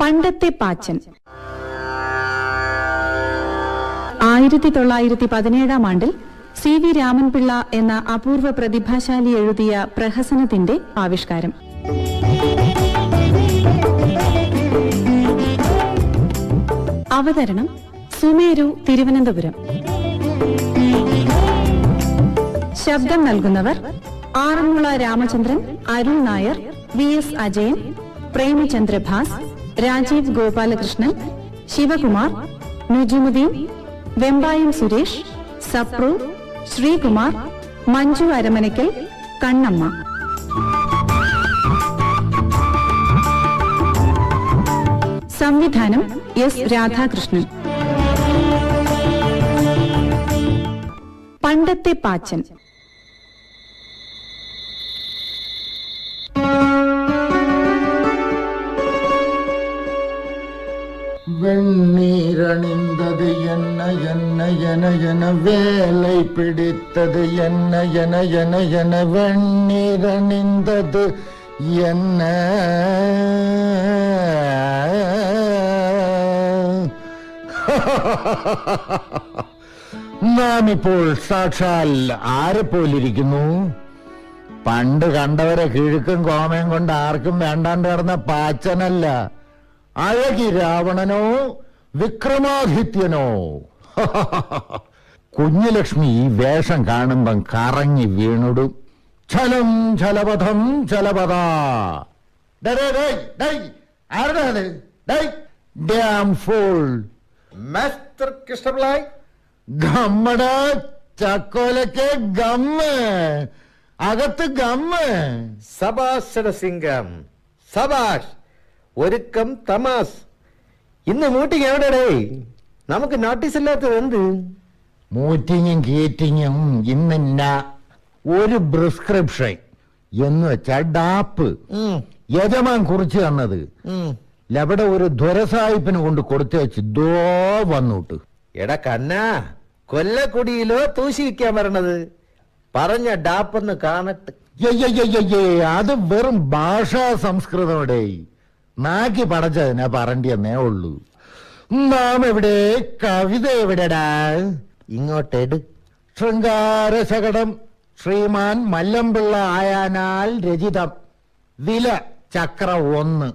പണ്ടത്തെ പാച്ചൻ. 1917 ആണ്ടിൽ CV രാമൻപിള്ള എന്ന അപൂർവ പ്രതിഭാശാലി എഴുതിയ പ്രഹസനത്തിന്റെ ആവിഷ്കാരം. അവതരണം സുമേരു, തിരുവനന്തപുരം. ശബ്ദം നൽകുന്നവർ ആറന്മുള രാമചന്ദ്രൻ, അരുൺ നായർ, VS അജയൻ, പ്രേമചന്ദ്രഭാസ്, രാജീവ് ഗോപാലകൃഷ്ണൻ, ശിവകുമാർ, നുജുമുദ്ദീൻ, വെമ്പായം സുരേഷ്, സപ്രു, ശ്രീകുമാർ, മഞ്ജു അരമനയ്ക്കൽ, കണ്ണമ്മ. സംവിധാനം S. രാധാകൃഷ്ണൻ. പണ്ടത്തെ പാച്ചൻ. வெண்ணீரணிந்தது என்ன என்ன என என வேலை பிடித்தது என்ன என என என வெண்ணீரணிந்தது என்ன. നാം ഇപ്പോൾ സാക്ഷാൽ ആരെ പോലിരിക്കുന്നു? പണ്ട് കണ്ടവരെ കിഴുക്കും കോമയും കൊണ്ട് ആർക്കും വേണ്ടാണ്ട് കിടന്ന പാച്ചനല്ല, അഴകി രാവണനോ വിക്രമാദിത്യനോ. കുഞ്ഞുലക്ഷ്മി ഈ വേഷം കാണുമ്പം കറങ്ങി വീണിടും. ഛലം ഛലപഥം ഛലപഥ. ഗമ്മട ചക്കോലക്ക് ഗമ്മ്, അകത്ത് ഗമ്മ്. സബാഷ് സിംഗം, സബാഷ്. ഒരുക്കം തമാസ്. ഇന്ന് മീറ്റിംഗ് എവിടെടേ? നമുക്ക് നോട്ടീസ് ഇല്ലാത്തത് എന്ത്? മീറ്റിങ്ങും ഗീറ്റിങ്ങും ഇന്നില്ല. ഒരു പ്രിസ്ക്രിപ്ഷൻ എന്ന് വെച്ചാ ഡാപ്പ് യജമാൻ കുറിച്ച് തന്നത് ലവിടെ ഒരു ധ്വരസാഹിപ്പിന് കൊണ്ട് കൊടുത്തു വെച്ച് ദോ വന്നോട്ട്. എടാ കന്നാ, കൊല്ലക്കുടിയിലോ തൂശി വിൽക്കാൻ വരണത്? പറഞ്ഞ ഡാപ്പൊന്ന് കാണട്ടെ. അത് വെറും ഭാഷാ സംസ്കൃതോടെ നാക്കി പടച്ചതിനാ പറണ്ടിയെന്നേ ഉള്ളൂ. നാം എവിടെ? കവിത എവിടെടാ? ഇങ്ങോട്ടെടു. ശൃംഗാരശകടം ശ്രീമാൻ മല്ലമ്പിള്ള ആയാനാൽ രചിതം. വില ചക്ര 1,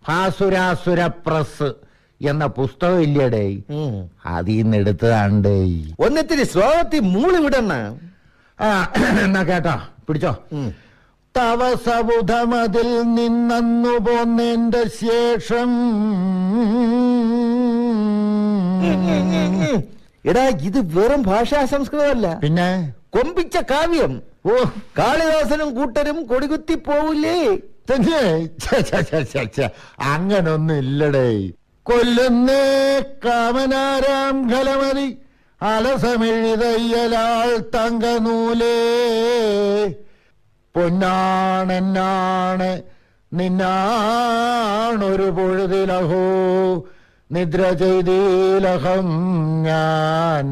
ഭാസുരാസുര പ്രസ് എന്ന പുസ്തകം ഇല്ലടേ, അതിന്ന് എടുത്തതാണ്ടേ. ഒന്നിത്തിരി സ്വാഗത്തി മൂളി വിടണ. എന്നാ കേട്ടോ, പിടിച്ചോ. തവ സബുധമതിൽ നിന്നു പോന്നതിന്റെ ശേഷം. എടാ, ഇത് വെറും ഭാഷാ സംസ്കൃതമല്ല, പിന്നെ കൊമ്പിച്ച കാവ്യം. ഓ, കാളിദാസനും കൂട്ടരും കൊടികുത്തി പോവില്ലേ? അങ്ങനൊന്നും ഇല്ലടേ. കൊല്ലുന്നേ കാമനാരാം ഖലമതി അലസമെഴുതയ്യലാൾ തങ്കനൂലേ. പൊന്നാണെന്നാണ് നിന്നാണൊരു പൊഴുതിലഹോ നിദ്ര ചെയ്തീലഹം ഞാൻ.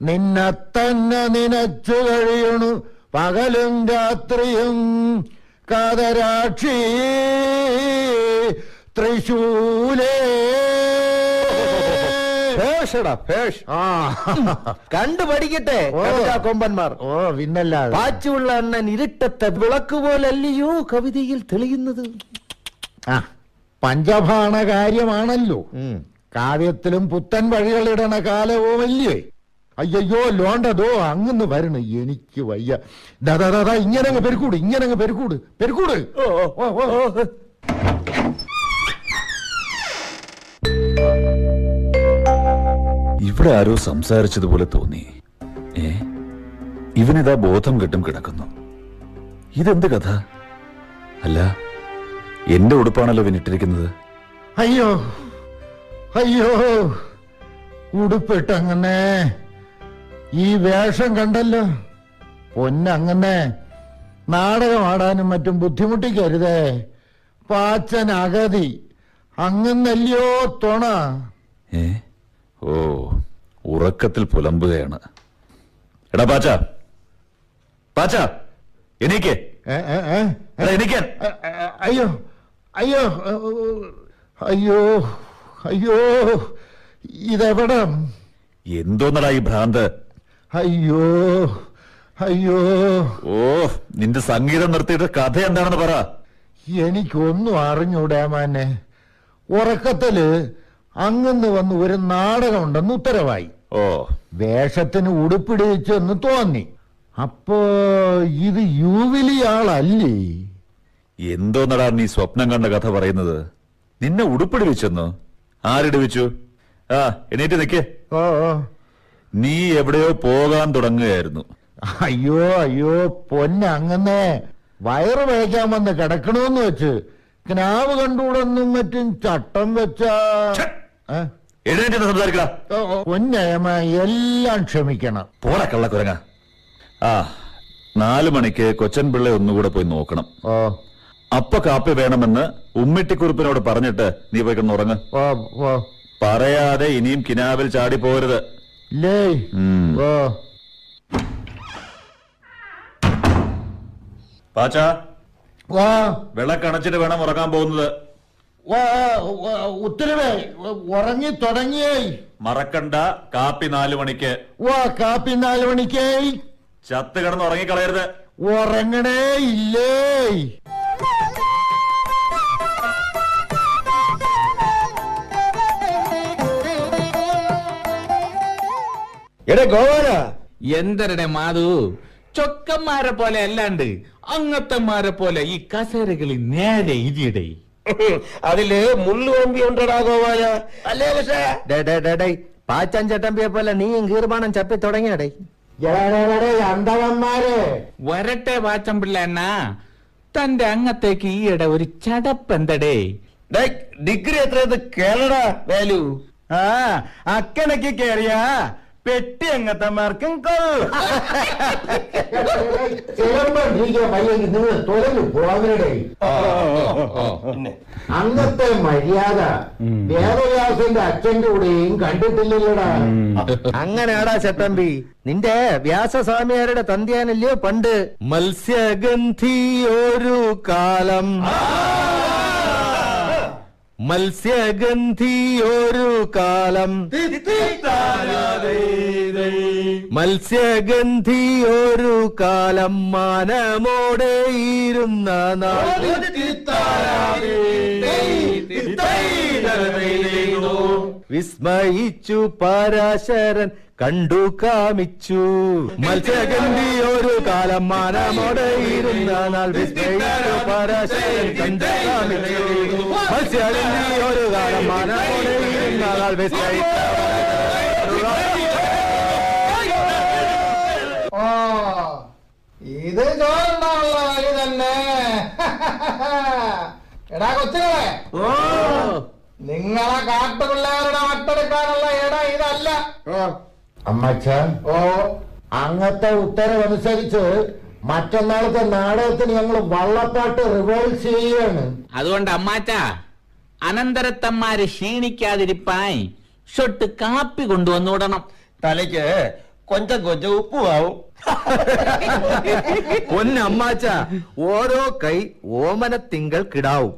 നിന്നെ തന്നെ നിനച്ചു കഴിയണു പകലും രാത്രിയും കാതരാക്ഷി തൃശൂലേ. കണ്ടുപഠിക്കട്ടെ കൊമ്പന്മാർ. ഓ പിന്നല്ല, പാച്ചുള്ള അണ്ണൻ ഇരുട്ടത്തെ വിളക്ക് പോലല്ലയോ കവിതയിൽ തെളിയുന്നത്. പഞ്ചഭാണ കാര്യമാണല്ലോ. കാവ്യത്തിലും പുത്തൻ വഴികളിടണ കാലവുമല്ലേ. അയ്യോ ലോണ്ടതോ അങ്ങന്ന് വരണു, എനിക്ക് വയ്യ. ദാ ഇങ്ങനെ പെരുക്കൂട്, ഇങ്ങനെ പെരുക്കൂട്, പെരുക്കൂട്. ഇവിടെ ആരോ സംസാരിച്ചതുപോലെ തോന്നി. ഇവനിതാ ബോധം കെട്ടും കിടക്കുന്നു. ഇതെന്ത് കഥ? അല്ല, എന്റെ ഉടുപ്പാണല്ലോ ഇവനിട്ടിരിക്കുന്നത്. അയ്യോ അയ്യോ, ഉടുപ്പിട്ടങ്ങനെ ഈ വേഷം കണ്ടല്ലോ. പൊന്നങ്ങനെ നാടകമാടാനും മറ്റും ബുദ്ധിമുട്ടിക്കരുതേ. പാച്ചൻ അഗതി അങ്ങന്നല്ലയോ തോണ. ഓ, ഉറക്കത്തിൽ പുലമ്പുകയാണ്. എടാ പാച്ച, പാച്ച എണീക്കേ. അയ്യോ അയ്യോ അയ്യോ അയ്യോ ഇതെവിടം? എന്തോന്നടാ ഈ ഭ്രാന്ത്? അയ്യോ അയ്യോ. ഓ, നിന്റെ സംഗീതം നിർത്തിയിട്ട് കഥ എന്താണെന്ന് പറ. എനിക്കൊന്നും അറിഞ്ഞൂടാ മാനെ. ഉറക്കത്തില് അങ്ങന്ന് വന്ന് ഒരു നാടകം ഉണ്ടെന്ന് ഉത്തരവായി. ഓ, വേഷത്തിന് ഉടുപ്പിടിച്ചെന്ന് തോന്നി. അപ്പോ ഇത് യൂവിലിയാളല്ലേ? എന്തോന്നടാ നീ സ്വപ്നം കണ്ട കഥ പറയുന്നത്? നിന്നെ ഉടുപ്പിടിവിച്ചെന്നോ? ആരിടിവിച്ചു? ആ, എണീറ്റ് നിക്കേ. ഓ, നീ എവിടെയോ പോകാൻ തുടങ്ങുകയായിരുന്നു. അയ്യോ അയ്യോ പൊന്നങ്ങനെ വയറ് വയ്ക്കാൻ വന്ന് കിടക്കണമെന്ന് വെച്ച് കിനാവ് കണ്ടുകൂടെന്നും മറ്റും ചട്ടം വെച്ചാ എഴുന്നേറ്റ് സംസാരിക്കടാ. പൊന്നയമ എല്ലാം ക്ഷമിക്കണം. പോടാ കള്ളക്കുരങ്ങ. ആ, 4 മണിക്ക് കൊച്ചൻ പിള്ളെ ഒന്നുകൂടെ പോയി നോക്കണം. ഓ അപ്പ കാപ്പി വേണമെന്ന് ഉമ്മിട്ടിക്കുറുപ്പിനോട് പറഞ്ഞിട്ട് നീ പോയി കിടന്നുറങ്ങ്. ഓ ഓ പറയാതെ ഇനിയും കിനാവിൽ ചാടി പോരുത്. ലേ ഓ. പാച്ചാ, വാ വിളക്കണച്ചിട്ട് വേണം ഉറങ്ങാൻ പോകുന്നത്. വാ ഉത്തരവേ ഉറങ്ങി തുടങ്ങിയേ. മറക്കണ്ട, കാപ്പി 4 മണിക്ക്. വാ കാപ്പി 4 മണിക്കേ. ചത്ത് കിടന്ന് ഉറങ്ങിക്കളയരുത്. ഉറങ്ങണേ ഇല്ലേ? എടേ ഗോവാല, എന്തരടെ മാധു, ചൊക്കന്മാരെ പോലെ അല്ലാണ്ട് അങ്ങത്തന്മാരെ പോലെ ഈ കസേരകളിൽ നേരെ ഇരിയടേ. അതില് മുള്ളുകൊമ്പി ഉണ്ടടാ ഗോവാല. അല്ലേ പക്ഷേ പാച്ചാൻ ചട്ടമ്പിയെ പോലെ നീയും കീർമാണം ചപ്പി തുടങ്ങിയടേ. അന്തവന്മാരെ വരട്ടെ പാച്ചമ്പിള്ള അണ്ണ, തന്റെ അങ്ങത്തേക്ക് ഈയിടെ ഒരു ചടപ്പെന്തടേ? ഡിഗ്രി എത്ര കേളടാ വാല്യൂ? ആ, അക്കണക്ക് കേറിയാ പെട്ടി അങ്ങത്തന്മാർക്കും നിങ്ങൾ തുറന്നു പോകണേ. അന്നത്തെ മര്യാദ വേദവ്യാസന്റെ അച്ഛന്റെ കൂടെയും കണ്ടിട്ടില്ലല്ലോടാ. അങ്ങനെയാടാ ചട്ടമ്പി, നിന്റെ വ്യാസസ്വാമിയാരുടെ തന്ത്യാനല്ലയോ പണ്ട് മത്സ്യഗന്ധി ഒരു കാലം, മത്സ്യഗന്ധി ഒരു കാലം, മത്സ്യഗന്ധി ഒരു കാലം മാനമോടെ ഇരുന്ന നാൾ വിസ്മയിച്ചു പരാശരൻ കണ്ടു കാമിച്ചു. മത്സ്യഗന്ധി ഒരു കാലം മാനമോടെ ഇരുന്ന നാൾ വിസ്മയിച്ചു പരാശരൻ കണ്ടു കാമിച്ചു. മത്സ്യഗന്ധി ഒരു കാലം മാനമോടെ ഇരുന്ന നാൾ വിസ്മയിച്ചു. ഇത് ചോറുണ്ടാവുള്ള വഴി തന്നെ. എടാ കൊച്ചുകളെ, നിങ്ങളെ കാട്ടുപിള്ളേരുടെ വട്ടെടുക്കാനുള്ള ഇട ഇതല്ല. അമ്മച്ച, ഓ അങ്ങത്തെ ഉത്തരവനുസരിച്ച് മറ്റന്നാളത്തെ നാടകത്തിന് ഞങ്ങൾ വള്ളപ്പാട്ട് റിവേഴ്സ് ചെയ്യുകയാണ്. അതുകൊണ്ട് അമ്മാച്ച അനന്തരത്തന്മാര് ക്ഷീണിക്കാതിരിപ്പായി ഷൊട്ട് കാപ്പി കൊണ്ടുവന്നുവിടണം. തലയ്ക്ക് കൊഞ്ചം കൊഞ്ചം ഉപ്പുമാവും. പൊന്നമ്മാച്ച, ഓരോ കൈ ഓമന തിങ്കൾ കിടാവും.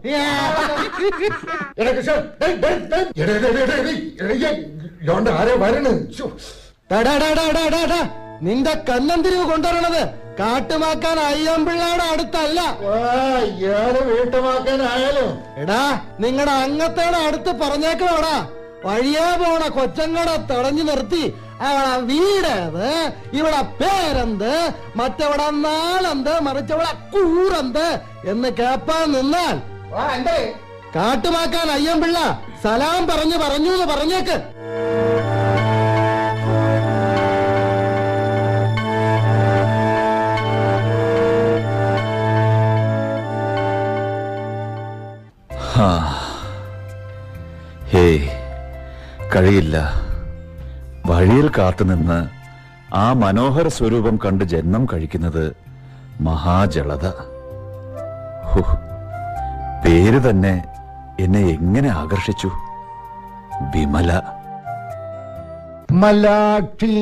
ആരെ വരണ്? നിന്റെ കന്നന്തിരിവ് കൊണ്ടുവരണത് കാട്ടുമാക്കാൻ അയ്യമ്പിള്ളയുടെ അടുത്തല്ല. ഏത് വീട്ടുമാക്കാനായാലും എടാ, നിങ്ങളുടെ അങ്ങത്തേടെ അടുത്ത് പറഞ്ഞേക്കണോടാ. വഴിയാ പോണ കൊച്ചങ്ങടെ തടഞ്ഞു നിർത്തി അവളെ വീടേത്, ഇവിടെ പേരെന്ത്, മറ്റവിടെ നാളെന്ത്, മറിച്ചവിടെ കൂറെന്ത് എന്ന് കേപ്പാൻ നിന്നാൽ കാട്ടുമാക്കാൻ അയ്യമ്പിള്ള സലാം പറഞ്ഞു എന്ന് പറഞ്ഞേക്ക്. ഹേയ്, കഴിയില്ല. വഴിയിൽ കാത്തുനിന്ന് ആ മനോഹര സ്വരൂപം കണ്ട് ജന്മം കഴിക്കുന്നത് മഹാജളത. പേര് തന്നെ എന്നെ എങ്ങനെ ആകർഷിച്ചു. വിമല. മലാക്ഷി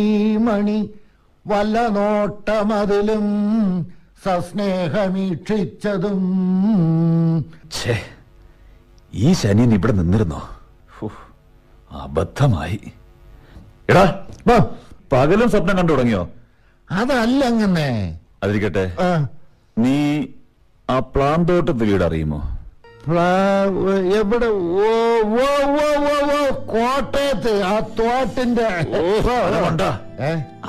വല്ല നോട്ടമതിലും സസ്നേഹമീക്ഷിച്ചതും. ഛേ, ഈ ശനിയൻ ഇവിടെ നിന്നിരുന്നോ? അബദ്ധമായി. എടാ പകലും സ്വപ്നം കണ്ടു തുടങ്ങിയോ? അതല്ല അങ്ങനെ. അതിരിക്കട്ടെ, നീ ആ പ്ലാന്തോട്ടത്തെ വീട് അറിയുമോ? എവിടെ? കോട്ടയത്ത് ആ തോട്ടിന്റെ.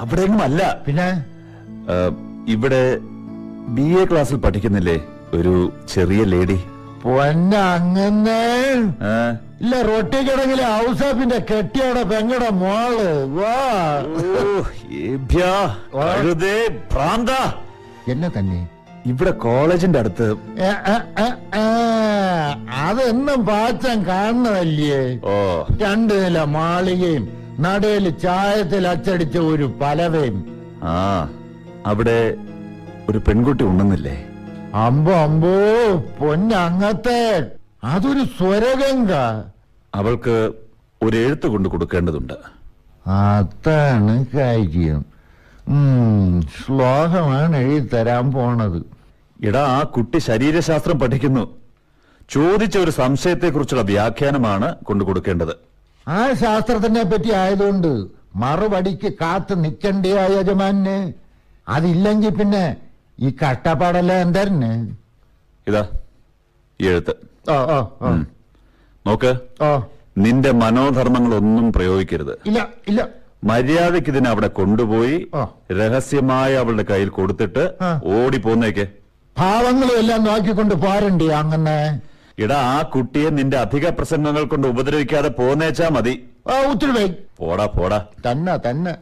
അവിടെയൊന്നും അല്ല. പിന്നെ ഇവിടെ BA ക്ലാസ്സിൽ പഠിക്കുന്നില്ലേ ഒരു ചെറിയ ലേഡി? പൊന്നങ്ങനെ ഇല്ല, റൊട്ടി കിടങ്ങിലെ ഔസാപ്പിന്റെ കെട്ടിയുടെ പെങ്ങടെ മോള്. എന്നെ തന്നെ ഇവിടെ കോളേജിന്റെ അടുത്ത്. അതെന്നും പാച്ചൻ കാണുന്നതല്ലേ? 2 നില മാളികയും നടയില് ചായത്തിൽ അച്ചടിച്ച ഒരു പലവയും. അവിടെ ഒരു പെൺകുട്ടി ഉണ്ടെന്നില്ലേ? അമ്പോ പൊന്നങ്ങത്തെ, അതൊരു സ്വരഗംഗ. അവൾക്ക് ഒരു എഴുത്ത് കൊണ്ട് കൊടുക്കേണ്ടതുണ്ട്. അതാണ് കാര്യം. ശ്ലോകമാണ് എഴുതി തരാൻ പോണത്. എടാ, ആ കുട്ടി ശരീരശാസ്ത്രം പഠിക്കുന്നു. ചോദിച്ച ഒരു സംശയത്തെക്കുറിച്ചുള്ള വ്യാഖ്യാനമാണ് കൊണ്ടു കൊടുക്കേണ്ടത്. ആ ശാസ്ത്രത്തിനെ പറ്റി ആയതുകൊണ്ട് മറുപടിക്ക് കാത്തു നിൽക്കണ്ടേ ആ യജമാന്? അതില്ലെങ്കിൽ പിന്നെ ഈ കഷ്ടപ്പാടല്ല എന്തായിരുന്നു? ഇതാ ഈ എഴുത്ത്. ഓ ഓ ഓ നോക്ക്. നിന്റെ മനോധർമ്മങ്ങളൊന്നും പ്രയോഗിക്കരുത്. ഇല്ല ഇല്ല. മര്യാദയ്ക്ക് ഇതിനെ അവിടെ കൊണ്ടുപോയി രഹസ്യമായി അവളുടെ കയ്യിൽ കൊടുത്തിട്ട് ഓടിപ്പോന്നേക്ക്. ഭാവങ്ങളും എല്ലാം നോക്കിക്കൊണ്ട് പോരണ്ടേ അങ്ങനെ? ഇടാ, ആ കുട്ടിയെ നിന്റെ അധിക പ്രസംഗങ്ങൾ കൊണ്ട് ഉപദ്രവിക്കാതെ പോന്നേച്ചാ മതി. ഉത്തരവേ. പോടാ പോടാ. തന്നെ തന്നെ.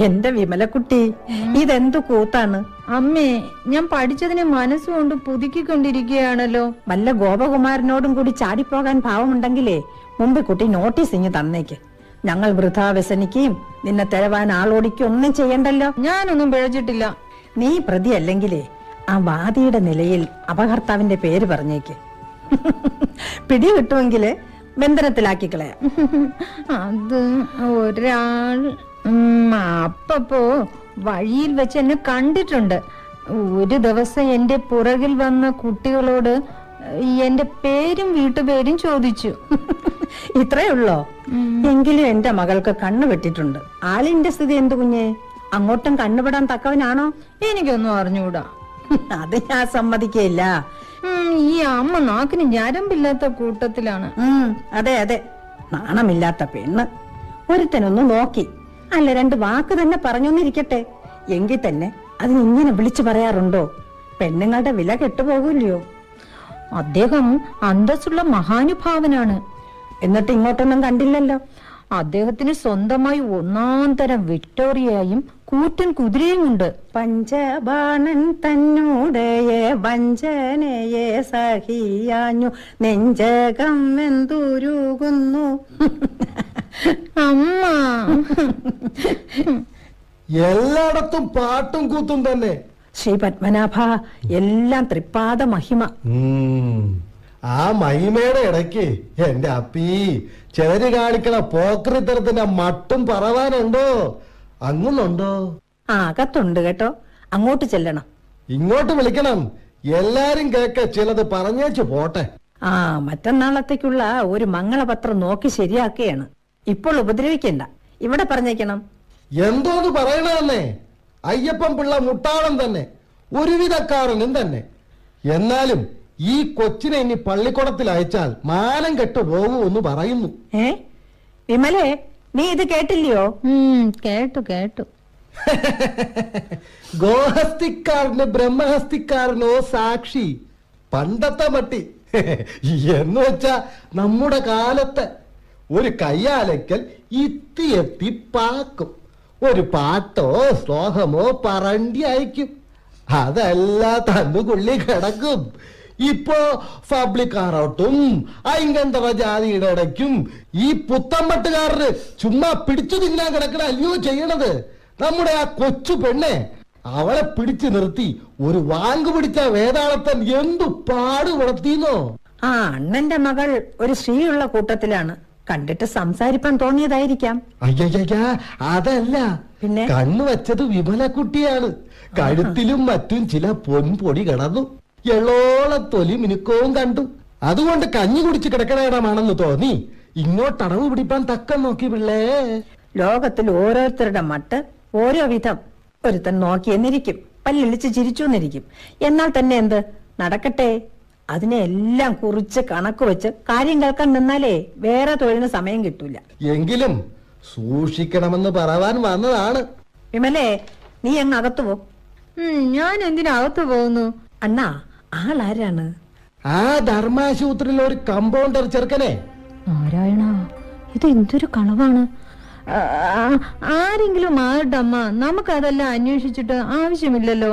എന്റെ വിമലക്കുട്ടി, ഇതെന്തു കൂത്താണ്? അമ്മേ, ഞാൻ പഠിച്ചതിനെ മനസ്സുകൊണ്ട് പുതുക്കിക്കൊണ്ടിരിക്കുകയാണല്ലോ. വല്ല ഗോപകുമാരനോടും കൂടി ചാടിപ്പോകാൻ ഭാവമുണ്ടെങ്കിലേ മുമ്പ് കുട്ടി നോട്ടീസ് ഇങ്ങ് തന്നേക്ക്. ഞങ്ങൾ വൃഥാ വ്യസനിക്കുകയും നിന്നെ തഴവാൻ ആളോടിക്കും ഒന്നും ചെയ്യണ്ടല്ലോ. ഞാനൊന്നും പിഴച്ചിട്ടില്ല. നീ പ്രതി അല്ലെങ്കിലേ ആ വാദിയുടെ നിലയിൽ അപകർത്താവിന്റെ പേര് പറഞ്ഞേക്ക്. പിടി കിട്ടുമെങ്കില് ബന്ധനത്തിലാക്കിക്കളയാ. അത് ഒരാൾ അപ്പപ്പോ വഴിയിൽ വെച്ച് എന്നെ കണ്ടിട്ടുണ്ട്. ഒരു ദിവസം എന്റെ പുറകിൽ വന്ന കുട്ടികളോട് എന്റെ പേരും വീട്ടുപേരും ചോദിച്ചു. ഇത്രേ ഉള്ളോ? എങ്കിലും എന്റെ മകൾക്ക് കണ്ണു വെട്ടിട്ടുണ്ട്. ആളിന്റെ സ്ഥിതി എന്തു കുഞ്ഞേ? അങ്ങോട്ടും കണ്ണുപെടാൻ തക്കവനാണോ? എനിക്കൊന്നും അറിഞ്ഞൂടാ. അത് ഞാൻ സമ്മതിക്കയില്ല. ഈ അമ്മ നാക്കിന് ഞരമ്പില്ലാത്ത കൂട്ടത്തിലാണ്. അതെ അതെ, നാണമില്ലാത്ത പെണ്ണ്. ഒരുത്തനൊന്ന് നോക്കി അല്ല 2 വാക്ക് തന്നെ പറഞ്ഞൊന്നിരിക്കട്ടെ. എങ്കിൽ തന്നെ അതിനിങ്ങനെ വിളിച്ചു പറയാറുണ്ടോ? പെണ്ണുങ്ങളുടെ വില കെട്ടുപോകില്ലയോ? അദ്ദേഹം അന്തസ്സുള്ള മഹാനുഭാവനാണ്. എന്നിട്ട് ഇങ്ങോട്ടൊന്നും കണ്ടില്ലല്ലോ. അദ്ദേഹത്തിന് സ്വന്തമായി 1-ാം തരം വിക്ടോറിയയും കൂറ്റൻ കുതിരയും ഉണ്ട്. പഞ്ചബാണൻ തന്നോടയ വഞ്ചനയെ സഹിയാഞ്ഞു നെഞ്ചകം എന്തുരുകുന്നു. അമ്മ, എല്ലായിടത്തും പാട്ടും കൂത്തും തന്നെ. ശ്രീ പത്മനാഭ, എല്ലാം തൃപ്പാദ മഹിമ. ആ മഹിമയുടെ ഇടയ്ക്ക് എന്റെ അപ്പീ ചെറിയ കാണിക്കണ പോക്രിത്തരത്തിന്റെ മട്ടും പറവാനുണ്ടോ? അങ്ങുന്നുണ്ടോ? അകത്തുണ്ട് കേട്ടോ. അങ്ങോട്ട് ചെല്ലണം. ഇങ്ങോട്ട് വിളിക്കണം. എല്ലാരും കേക്ക ചിലത് പറഞ്ഞേച്ചു പോട്ടെ. മറ്റന്നാളത്തേക്കുള്ള ഒരു മംഗളപത്രം നോക്കി ശരിയാക്കുകയാണ്. ഇപ്പോൾ ഉപദ്രവിക്കണ്ട. ഇവിടെ പറഞ്ഞേക്കണം. എന്തോന്ന് പറയണമെന്നേ? അയ്യപ്പൻ പിള്ള മുട്ടാളം തന്നെ, ഒരുവിധക്കാരനും തന്നെ. എന്നാലും ഈ കൊച്ചിനെ ഇനി പള്ളിക്കുടത്തിൽ അയച്ചാൽ മാനം കെട്ടു പോകുമെന്ന് പറയുന്നു. വിമലേ, നീ ഇത് കേട്ടില്ലയോ? കേട്ടു കേട്ടു. ഗോഹസ്തിക്കാരന് ബ്രഹ്മഹസ്തിക്കാരനോ സാക്ഷി. പണ്ടത്തെ മട്ടി എന്ന് വെച്ചാ നമ്മുടെ കാലത്തെ ഒരു കയ്യാലക്കൽ ഇത്തി പാക്കും. ഒരു പാട്ടോ ശ്ലോകമോ പറണ്ടി അയക്കും. അതല്ല തന്നുകൊള്ളി കിടക്കും. ഇപ്പോ പബ്ലിക്കാറോട്ടും ഐങ്കന്തവ ജാതിയുടെ ഇടയ്ക്കും ഈ പുത്തമ്പട്ടുകാരന് ചുമ്മാ പിടിച്ചു തിന്നാൻ കിടക്കണ അല്ലയോ ചെയ്യണത്. നമ്മുടെ ആ കൊച്ചു പെണ്ണെ അവളെ പിടിച്ചു നിർത്തി ഒരു വാങ്ക് പിടിച്ച വേതാളത്തൻ എന്തു പാടുപെടുത്തിന്നോ. അണ്ണന്റെ മകൾ ഒരു സ്ത്രീയുള്ള കൂട്ടത്തിലാണ്. കണ്ടിട്ട് സംസാരിപ്പാൻ തോന്നിയതായിരിക്കാം. അയ്യയ്യ, അതല്ല. പിന്നെ? കണ്ണു വെച്ചത് വിമലക്കുട്ടിയാണ്. കഴുത്തിലും മറ്റും ചില പൊൻപൊടി കിടന്നു. എള്ളോള തൊലി മിനുക്കവും കണ്ടു. അതുകൊണ്ട് കഞ്ഞി കുടിച്ച് കിടക്കണേടമാണെന്ന് തോന്നി ഇങ്ങോട്ടടവ് പിടിപ്പാൻ തക്കം നോക്കി പിള്ളേ. ലോകത്തിൽ ഓരോരുത്തരുടെ മട്ട് ഓരോ വിധം. ഒരുത്തൻ നോക്കിയെന്നിരിക്കും, പല്ലിളിച്ച് ചിരിച്ചു എന്നിരിക്കും. എന്നാൽ തന്നെ എന്ത് നടക്കട്ടെ. അതിനെ എല്ലാം കുറിച്ച് കണക്ക് വെച്ച് കാര്യം കേൾക്കാൻ നിന്നാലേ വേറെ തൊഴിലിന് സമയം കിട്ടൂല. എങ്കിലും സൂക്ഷിക്കണമെന്ന് പറവാൻ വന്നതാണ്. വിമലേ, നീ അങ്ങ് അകത്തു പോ. ഞാൻ എന്തിനകത്ത് പോകുന്നു? അണ്ണാ, ആളാരാണ്? ആ ധർമാശുപത്രിയിലെ ഒരു കമ്പൗണ്ടർ ചെറുക്കനെ. നാരായണ, ഇത് എന്തൊരു കളവാണ്. ആരെങ്കിലും ആരുടെ അമ്മ, നമുക്കതെല്ലാം അന്വേഷിച്ചിട്ട് ആവശ്യമില്ലല്ലോ.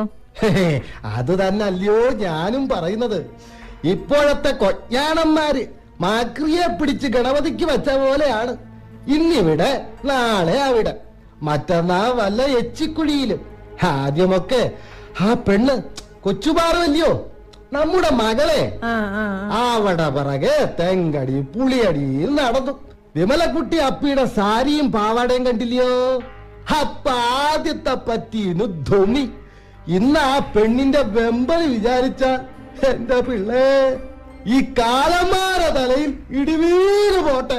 അത് തന്നെ അല്ലയോ ഞാനും പറയുന്നത്. ഇപ്പോഴത്തെ കൊഞ്ഞാണന്മാര് മാക്രിയെ പിടിച്ച് ഗണപതിക്ക് വെച്ച പോലെയാണ്. ഇന്നിവിടെ നാളെ അവിടെ, മറ്റന്നാ വല്ല എച്ചിക്കുഴിയിലും. ആദ്യമൊക്കെ ആ പെണ്ണ് കൊച്ചുപാറുമല്ലയോ നമ്മുടെ മകളെ, അവിടെ പിറകെ തെങ്കടി പുളിയടി നടന്നു. വിമലക്കുട്ടി അപ്പിയുടെ സാരിയും പാവാടയും കണ്ടില്ലയോ? അപ്പ ആദ്യത്തെ പറ്റീന്നു ധ്വനി. ഇന്ന് ആ പെണ്ണിന്റെ വെമ്പൽ വിചാരിച്ച എന്റെ പിള്ളേ, ഈ കാലന്മാരെ തലയിൽ ഇടിവീണ് പോട്ടെ.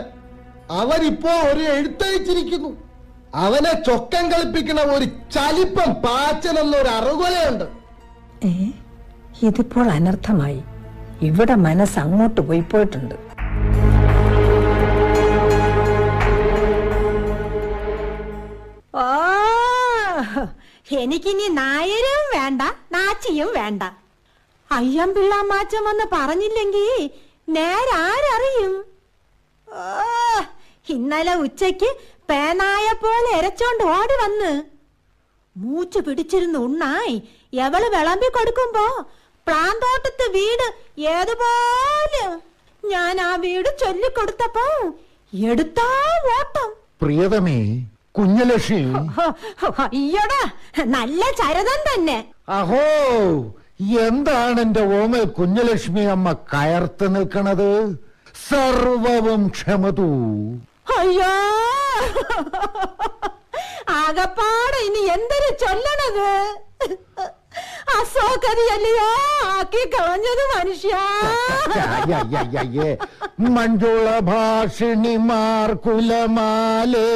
അവനിപ്പോ ഒരു എഴുത്തയച്ചിരിക്കുന്നു. അവനെ ചൊക്കം കളിപ്പിക്കണ ഒരു ചലിപ്പം പാച്ചനെന്നൊരു അറുകൊലയുണ്ട്. ഇതിപ്പോൾ അനർത്ഥമായി. ഇവിടെ മനസ്സ് അങ്ങോട്ട് പോയിട്ടുണ്ട്. ഓ, എനിക്കിനി നായരും വേണ്ട, നാച്ചിയും വേണ്ട. അയ്യമ്പിള്ള മാച്ചം വന്ന് പറഞ്ഞില്ലെങ്കിൽ നേരാരറിയും. ഓ, ഇന്നലെ ഉച്ചയ്ക്ക് പേനായ പോലെ എരച്ചോണ്ട് ഓടി വന്ന് മൂച്ചു പിടിച്ചിരുന്ന് ഉണ്ണായി എവള് വിളമ്പി കൊടുക്കുമ്പോ പ്രാന്തോട്ടത്ത് വീട് ഏതുപോലെ ഞാൻ ആ വീട് ചൊല്ലിക്കൊടുത്തപ്പോ എടുത്താ ഓട്ടം. പ്രിയതമേ, കുഞ്ഞലക്ഷ്മി. അയ്യോടാ, നല്ല ചരിതം തന്നെ. അഹോ, എന്താണ് എന്റെ ഓമൽ കുഞ്ഞലക്ഷ്മി അമ്മ കയർത്ത് നിൽക്കണത്? സർവവും ക്ഷമതു. അയ്യോ, ആകപ്പാടെ ഇനി എന്തൊരു ചൊല്ലണത്? അസോകതിയല്ലയോ ആക്കി കളഞ്ഞത് മനുഷ്യ. മഞ്ജുള ഭാഷിണിമാർ കുലമാലേ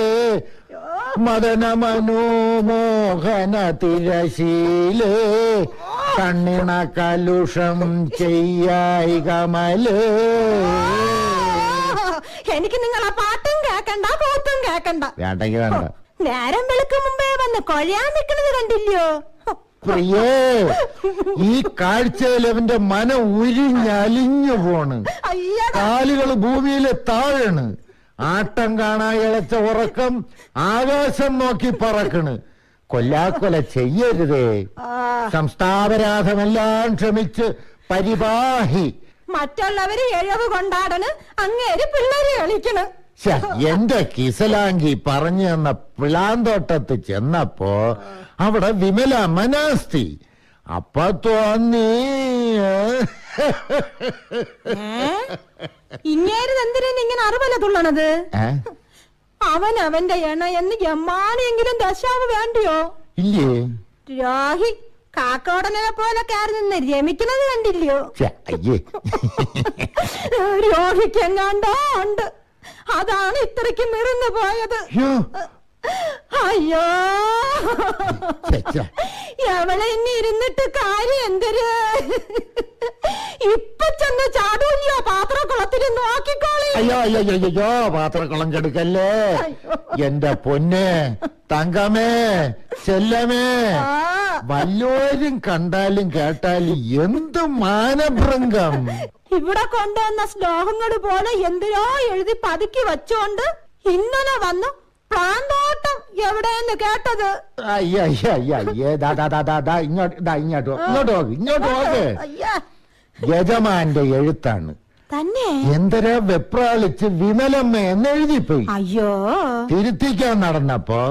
മദന മനോമോഹന തിരശീലേ കണ്ണിണ കലുഷം ചെയ്യായി കമലേ. എനിക്ക് നിങ്ങൾ ആ പാട്ടും കേക്കണ്ട, കൂത്തും കേക്കണ്ട. വേണ്ടെങ്കിൽ വേണ്ട. നേരം വെളുക്കും മുമ്പേ വന്ന് കൊഴയാൻ നിൽക്കുന്നത് കണ്ടില്ലയോ? പ്രിയേ, ഈ കാഴ്ചയിൽ അവന്റെ മനം ഉരിഞ്ഞലിഞ്ഞു പോണ്. കാലുകള് ഭൂമിയിലെ താഴണ്. ആട്ടം കാണാ ഇളച്ച ഉറക്കം ആകാശം നോക്കി പറക്കണ്. കൊല്ലാക്കൊല ചെയ്യരുതേ. സംസ്ഥാപരാധമെല്ലാം ക്ഷമിച്ച് പരിപാഹി. മറ്റുള്ളവര് എഴവ് കൊണ്ടാടണ്, അങ്ങേര് പിള്ളേര് കളിക്കണ്. എന്റെ കിസലാങ്കി പറഞ്ഞു തന്ന പിളാന്തോട്ടത്ത് ചെന്നപ്പോ അവിടെ വിമല മനാസ്തി. അപ്പൊ തോന്നി ഇങ്ങേര് എന്തിനാ ഇങ്ങനെ അറിവല്ല തുള്ളണത്? അവൻ അവന്റെ എണ്ണ എന്ന് എമ്മാണെങ്കിലും ദശാവ് വേണ്ടിയോ? ഇല്ലേ? രാഹി കാക്കോടനെ പോലെ കയറി നിന്ന് രമിക്കുന്നത് കണ്ടില്ലയോ? രോഹിക്കെങ്ങാണ്ടോ ഉണ്ട്, അതാണ് ഇത്രയ്ക്ക് നിറന്നു പോയത്. അയ്യോ, എവളെ ഇനി ഇരുന്നിട്ട് കാര്യം എന്തൊരു? ഇപ്പൊ ചെന്ന് ചാടൂല്ലോ പാത്രക്കുളത്തിൽ നോക്കിക്കോളി. അയ്യോ അയ്യോ അയ്യോ, പാത്രക്കുളം കെടുക്കല്ലേ എന്റെ പൊന്നെ തങ്കമേ ചെല്ലമേ. വല്ലോരും കണ്ടാലും കേട്ടാലും എന്ത് മാനഭ്രംഗം. ഇവിടെ കൊണ്ടുവന്ന ശ്ലോകങ്ങൾ പോലെ എന്തിനോ എഴുതി പതുക്കി വെച്ചോണ്ട് ഇന്നലെ വന്നു പ്രാന്തോട്ടം എവിടെയെന്ന് കേട്ടത്. ഇങ്ങോട്ട് നോക്ക്. യജമാന്റെ എഴുത്താണ് തന്നെ. എന്തരാ വെപ്രാളിച്ച് വിമലമ്മ എന്ന് എഴുതിപ്പോയി. അയ്യോ, തിരുത്തിക്കാൻ നടന്നപ്പോ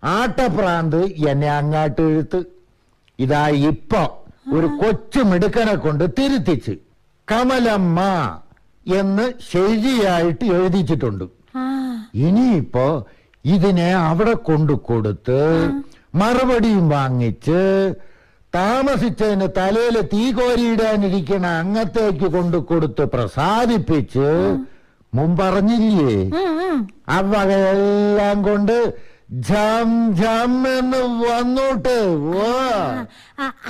ആട്ടപ്രാന്ത് എന്നെ അങ്ങാട്ട് എഴുത്ത്. ഇതാ ഇപ്പൊ ഒരു കൊച്ചു മിടുക്കനെ കൊണ്ട് തിരുത്തിച്ച് കമലമ്മ എന്ന് ശരിയായിട്ട് എഴുതിച്ചിട്ടുണ്ട്. ഇനിയിപ്പോ ഇതിനെ അവിടെ കൊണ്ടു കൊടുത്ത് മറുപടിയും വാങ്ങിച്ച് താമസിച്ചതിന് തലയില് തീ കോരിയിടാനിരിക്കണ അങ്ങത്തേക്ക് കൊണ്ടു കൊടുത്ത് പ്രസാദിപ്പിച്ച് മുമ്പറഞ്ഞില്ലേ അവയെല്ലാം കൊണ്ട് ജം ജം എന്ന് വന്നോട്ട്.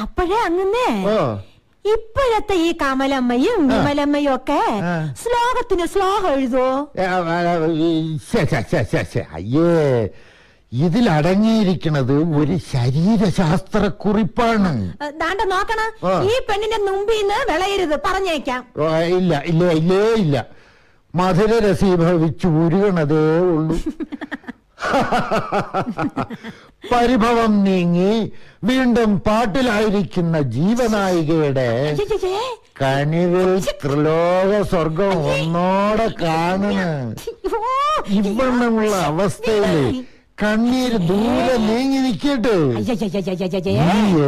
അപ്പോഴേ അങ്ങനെ ഇപ്പോഴത്തെ ഈ കമലമ്മയും വിമലമ്മയും ഒക്കെ ശ്ലോകത്തിന് ശ്ലോകം എഴുതോ? അയ്യേ, ഇതിലടങ്ങിയിരിക്കുന്നത് ഒരു ശരീരശാസ്ത്രക്കുറിപ്പാണ്. ദാണ്ട നോക്കണ, ഈ പെണ്ണിന്റെ മുമ്പിന്ന് വിളയരുത്, പറഞ്ഞേക്കാം. ഇല്ല ഇല്ല ഇല്ലേ ഇല്ല, മധുര രസീഭവിച്ചു ഉരുകണതേ ഉള്ളൂ. പരിഭവം നീങ്ങി വീണ്ടും പാട്ടിലായിരിക്കുന്ന ജീവനായികയുടെ കനിവിൽ ത്രിലോക സ്വർഗം ഒന്നോടെ കാണണ ഇവണ്ണമുള്ള അവസ്ഥയില് കണ്ണീര് ദൂരെ നീങ്ങി നിൽക്കട്ടെ. ഈ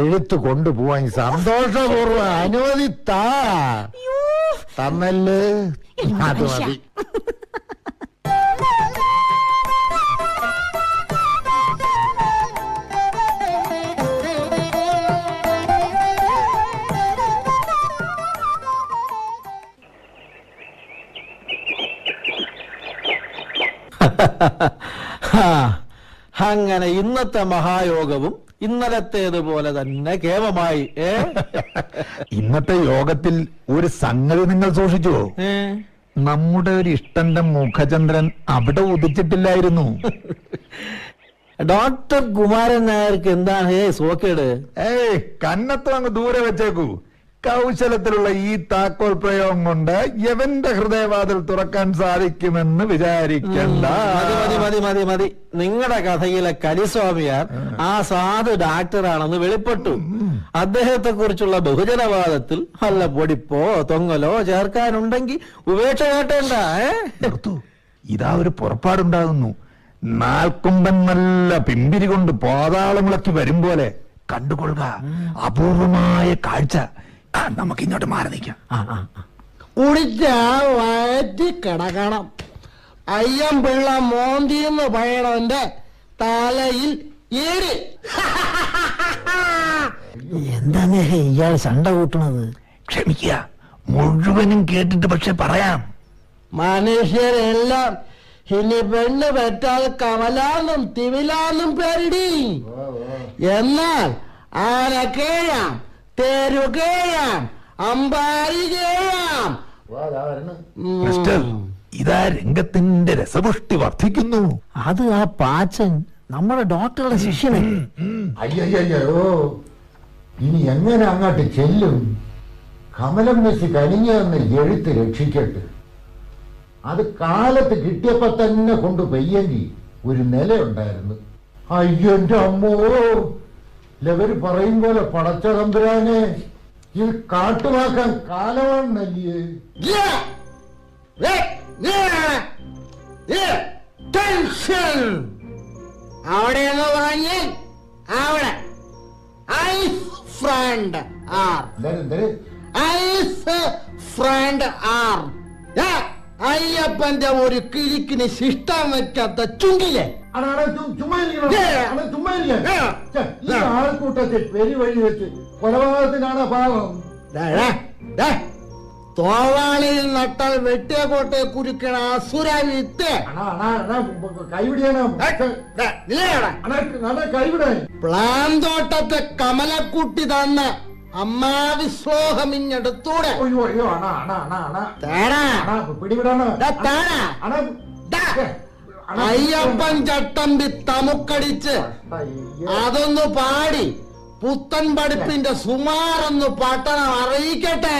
എഴുത്ത് കൊണ്ടുപോവാൻ സന്തോഷപൂർവ്വം അനുമതി തന്നല്ലേ, അത് മതി. അങ്ങനെ ഇന്നത്തെ മഹായോഗവും ഇന്നലത്തേതുപോലെ തന്നെ കേവമായി. ഇന്നത്തെ യോഗത്തിൽ ഒരു സംഗതി നിങ്ങൾ സൂക്ഷിച്ചുവോ? നമ്മുടെ ഒരു ഇഷ്ടന്റെ മുഖചന്ദ്രൻ അവിടെ ഉദിച്ചിട്ടില്ലായിരുന്നു. ഡോക്ടർ കുമാരൻ നായർക്ക് എന്താണ് സോക്കേട്? കന്നത്തും അങ്ങ് ദൂരെ വെച്ചേക്കൂ. കൗശലത്തിലുള്ള ഈ താക്കോൽ പ്രയോഗം കൊണ്ട് യവന്റെ ഹൃദയവാതിൽ തുറക്കാൻ സാധിക്കുമെന്ന് വിചാരിക്കണ്ട. മതി മതി മതി മതി. നിങ്ങളുടെ കഥയിലെ കലിസ്വാമിയാർ ആ സാധു ഡാക്ടറാണെന്ന് വെളിപ്പെട്ടു. അദ്ദേഹത്തെ കുറിച്ചുള്ള ബഹുജനവാദത്തിൽ വല്ല പൊടിപ്പോ തൊങ്ങലോ ചേർക്കാനുണ്ടെങ്കിൽ ഉപേക്ഷ കേട്ടേണ്ട. ഇതാ ഒരു പുറപ്പാടുണ്ടാകുന്നു. നാൽക്കുമ്പൻ നല്ല പിമ്പിരി കൊണ്ട് പാതാളമുളക്കി വരും പോലെ കണ്ടുകൊള്ളുക. അപൂർവമായ കാഴ്ച. നമുക്ക് ഇങ്ങോട്ട് മാറി നിൽക്കാം. കുടിച്ച വയറ്റി കിടക്കണം. അയ്യംപിള്ള മോന്തിന്ന് പറയണവന്റെ തലയിൽ ഏടി. എന്താണ് ഇയാൾ ചണ്ട കൂട്ടണത്? ക്ഷമിക്കുക, മുഴുവനും കേട്ടിട്ട് പക്ഷെ പറയാം. മനുഷ്യരെല്ലാം ഇനി പെണ്ണ് പറ്റാൽ കമലാന്നും തിമിലാന്നും പേരിടി. എന്നാൽ ആന കേഴാം, തേരു കേഴാം, അമ്പാരി കേഴാം. മിസ്റ്റർ, ഇതാ രംഗത്തിന്റെ രസപുഷ്ടി വർദ്ധിക്കുന്നു. അത് ആ പാച്ചൻ നമ്മുടെ ഡോക്ടറുടെ ശിഷ്യനെ. അയ്യോ, ഇനി എങ്ങനെ അങ്ങോട്ട് ചെല്ലും? കമലം വെച്ച് കനിഞ്ഞെന്ന് എഴുത്ത് രക്ഷിക്കട്ടെ. അത് കാലത്ത് കിട്ടിയപ്പോ തന്നെ കൊണ്ട് പെയ്യെങ്കിൽ ഒരു നിലയുണ്ടായിരുന്നു. അയ്യോ എന്റെ അമ്മോ, ലവര് പറയും പോലെ പടച്ച തമ്പുരാനെ, ഇത് കാട്ടുമാക്കാൻ കാലമാണെന്നല്ലേ. അവിടെ എന്ന് പറഞ്ഞ് അവിടെ ഐസ് ഫ്രണ്ട് ആർ, ഐസ് ഫ്രണ്ട് ആർ. അയ്യപ്പന്റെ ഒരു കിഴിക്കിന് ശിഷ്ടം വെക്കാത്ത ചുങ്കിലെ ആൾക്കൂട്ടത്തിൽ പെരുവഴി വെച്ച് കൊലപാതകത്തിനാണ് പാവം. തോവാളിയിൽ നട്ടാൽ വെട്ടിയ കോട്ടയെ കുരുക്കണ അസുര വിത്ത് പ്ലാൻ തോട്ടത്തെ കമലക്കുട്ടി തന്ന അമ്മാവി ശ്ലോകമിഞ്ഞെടുത്തൂടെ. അയ്യപ്പൻ ചട്ടമ്പി തമുക്കടിച്ച് അതൊന്ന് പാടി പുത്തൻ പഠിപ്പിന്റെ സുമാറൊന്ന് പട്ടണം അറിയിക്കട്ടെ.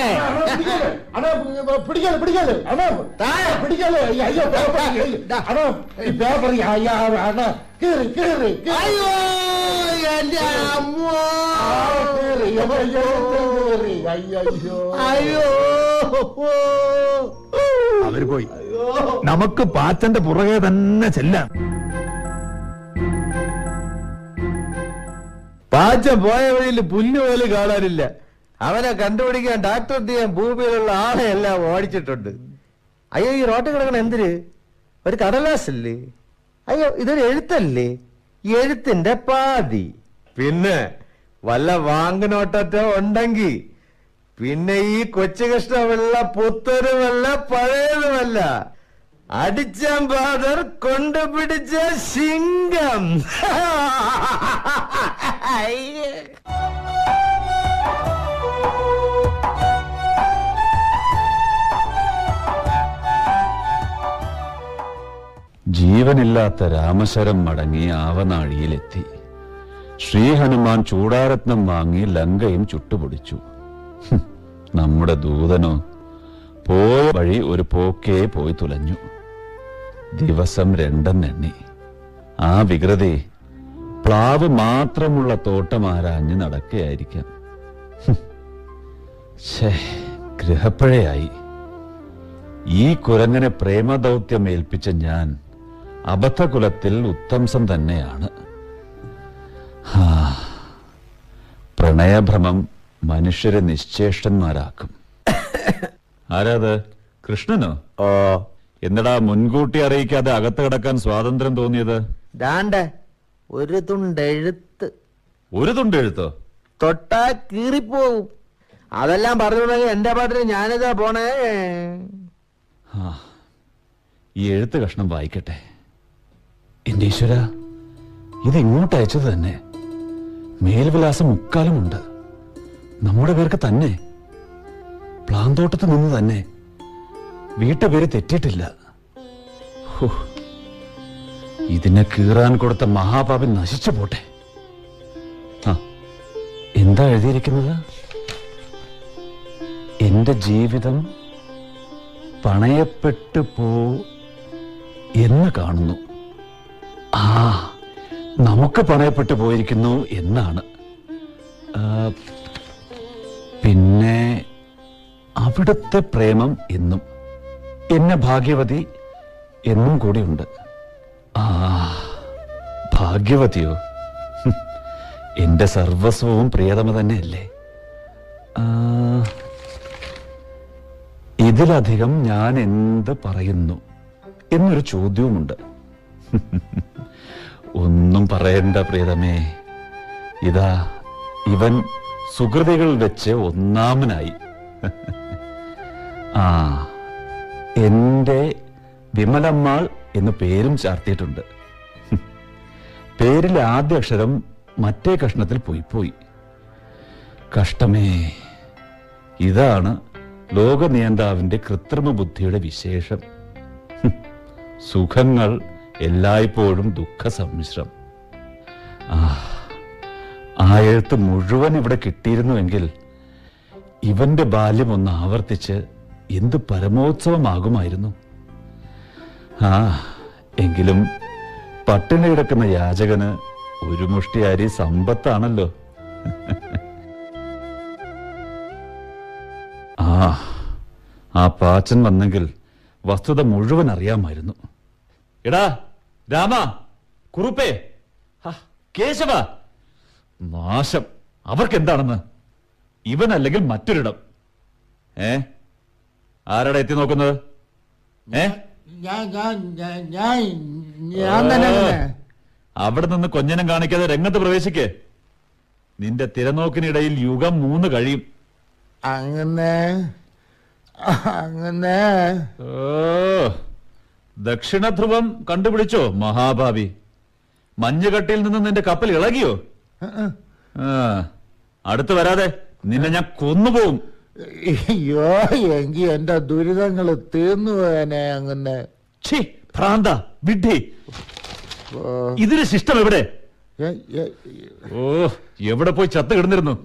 അയ്യോ എന്റെ അമ്മോ, അയ്യോ അവര് പോയി. നമുക്ക് പാച്ചന്റെ പുറകെ തന്നെ ചെല്ലാം. പാച്ച പോയ വഴിയിൽ പുല്ല് പോലും കാണാനില്ല. അവനെ കണ്ടുപിടിക്കാൻ ഡാക്ടർ ചെയ്യാൻ ഭൂമിയിലുള്ള ആളെയെല്ലാം ഓടിച്ചിട്ടുണ്ട്. അയ്യോ, ഈ റോട്ടിൽ കിടക്കണ എന്തിന്? ഒരു കടലാസല്ലേ? അയ്യോ, ഇതൊരു എഴുത്തല്ലേ? എഴുത്തിന്റെ പാതി. പിന്നെ വല്ല വാങ്ങിനോട്ട ഉണ്ടെങ്കിൽ പിന്നെ ഈ കൊച്ചു കൃഷ്ണമല്ല, പുത്തനുമല്ല, പഴയതുമല്ല, അടിച്ചാൻ പാതർ കൊണ്ടുപിടിച്ച സിംഗം. ജീവനില്ലാത്ത രാമശരം മടങ്ങി ആവനാഴിയിലെത്തി. ശ്രീഹനുമാൻ ചൂടാരത്നം വാങ്ങി ലങ്കയും ചുട്ടുപൊടിച്ചു. നമ്മുടെ ദൂതനോ പോയ വഴി ഒരു പോക്കേ പോയി തുലഞ്ഞു. ദിവസം 2 എണ്ണി. ആ വികൃതി പ്ലാവ് മാത്രമുള്ള തോട്ടം ആരാഞ്ഞ് നടക്കുകയായിരിക്കാം. ഗൃഹപ്പഴയായി. ഈ കുരങ്ങനെ പ്രേമദൗത്യം ഏൽപ്പിച്ച ഞാൻ അബദ്ധകുലത്തിൽ ഉത്തംസം തന്നെയാണ്. പ്രണയഭ്രമം മനുഷ്യരെ നിശ്ചേഷ്ടന്മാരാക്കും. ആരാത്? കൃഷ്ണനോ? ഓ, എന്നടാ മുൻകൂട്ടി അറിയിക്കാതെ അകത്ത് കിടക്കാൻ സ്വാതന്ത്ര്യം തോന്നിയത്? ദാണ്ടെ ഒരു തുണ്ടെഴുത്ത്. ഒരു തുണ്ടെഴുത്തോ? തൊട്ടാ കീറിപ്പോവും. അതെല്ലാം പറഞ്ഞിട്ടുണ്ടെങ്കിൽ എന്റെ പാട്ടിന് ഞാനിതാ പോണേ. ഈ എഴുത്ത് കഷ്ണം വായിക്കട്ടെ. എന്റെ ഈശ്വര, ഇത് ഇങ്ങോട്ട് അയച്ചത് തന്നെ. മേൽവിലാസം മുക്കാലുമുണ്ട്. നമ്മുടെ പേർക്ക് തന്നെ. പ്ലാന്തോട്ടത്ത് നിന്ന് തന്നെ. വീട്ടുപേര് തെറ്റിയിട്ടില്ല. ഇതിനെ കീറാൻ കൊടുത്ത മഹാപാപൻ നശിച്ചു പോട്ടെ. എന്താ എഴുതിയിരിക്കുന്നത്? എന്റെ ജീവിതം പണയപ്പെട്ടു എന്ന് കാണുന്നു. നമുക്ക് പണയപ്പെട്ടു പോയിരിക്കുന്നു എന്നാണ്. പിന്നെ അവിടുത്തെ പ്രേമം എന്നും, എന്നെ ഭാഗ്യവതി എന്നും കൂടിയുണ്ട്. ഭാഗ്യവതിയോ? എന്റെ സർവസ്വവും പ്രിയതമ തന്നെയല്ലേ. ഇതിലധികം ഞാൻ എന്ത് പറയുന്നു എന്നൊരു ചോദ്യവുമുണ്ട്. ഒന്നും പറയണ്ട പ്രിയതമേ. ഇതാ ഇവൻ സുഹൃതികൾ വെച്ച് ഒന്നാമനായി. എന്റെ വിമലമ്മാൾ എന്ന് പേരും ചാർത്തിയിട്ടുണ്ട്. പേരിലെ ആദ്യ അക്ഷരം മറ്റേ കഷ്ണത്തിൽ പോയി. കഷ്ടമേ. ഇതാണ് ലോകനിയന്താവിന്റെ കൃത്രിമ ബുദ്ധിയുടെ വിശേഷം. സുഖങ്ങൾ എല്ലായ്പ്പോഴും ദുഃഖ സമ്മിശ്രം. ആ എഴുത്ത് മുഴുവൻ ഇവിടെ കിട്ടിയിരുന്നുവെങ്കിൽ ഇവന്റെ ബാല്യം ഒന്ന് ആവർത്തിച്ച് എന്ത് പരമോത്സവമാകുമായിരുന്നു. എങ്കിലും പട്ടിണി കിടക്കുന്ന യാചകന് ഒരു മുഷ്ടി അരി സമ്പത്താണല്ലോ. ആ പാച്ചൻ വന്നെങ്കിൽ വസ്തുത മുഴുവൻ അറിയാമായിരുന്നു. എടാ രാമ, കുറുപ്പേ, കേശവ, നാശം. അവർക്കെന്താണെന്ന്? ഇവനല്ലെങ്കിൽ മറ്റൊരിടം. ആരാടാ എത്തി നോക്കുന്നത്? അവിടെ നിന്ന് കൊഞ്ഞനം കാണിക്കാതെ രംഗത്ത് പ്രവേശിക്കേ. നിന്റെ തിരനോക്കിനിടയിൽ യുഗം 3 കഴിയും. അങ്ങനെ ദക്ഷിണധ്രുവം കണ്ടുപിടിച്ചോ മഹാഭാവി? മഞ്ഞുകട്ടിയിൽ നിന്ന് നിന്റെ കപ്പൽ ഇളകിയോ? അടുത്ത് വരാതെ നിന്നെ ഞാൻ കൊന്നുപോകും. അയ്യോ, എങ്കി എന്റെ ദുരിതങ്ങൾ തീർന്നു പോയനെ. അങ്ങനെ ഭ്രാന്ത വിഡ്ഢി. ഇതിന് ശിഷ്ടം എവിടെ? എവിടെ പോയി ചത്ത് കിടന്നിരുന്നു?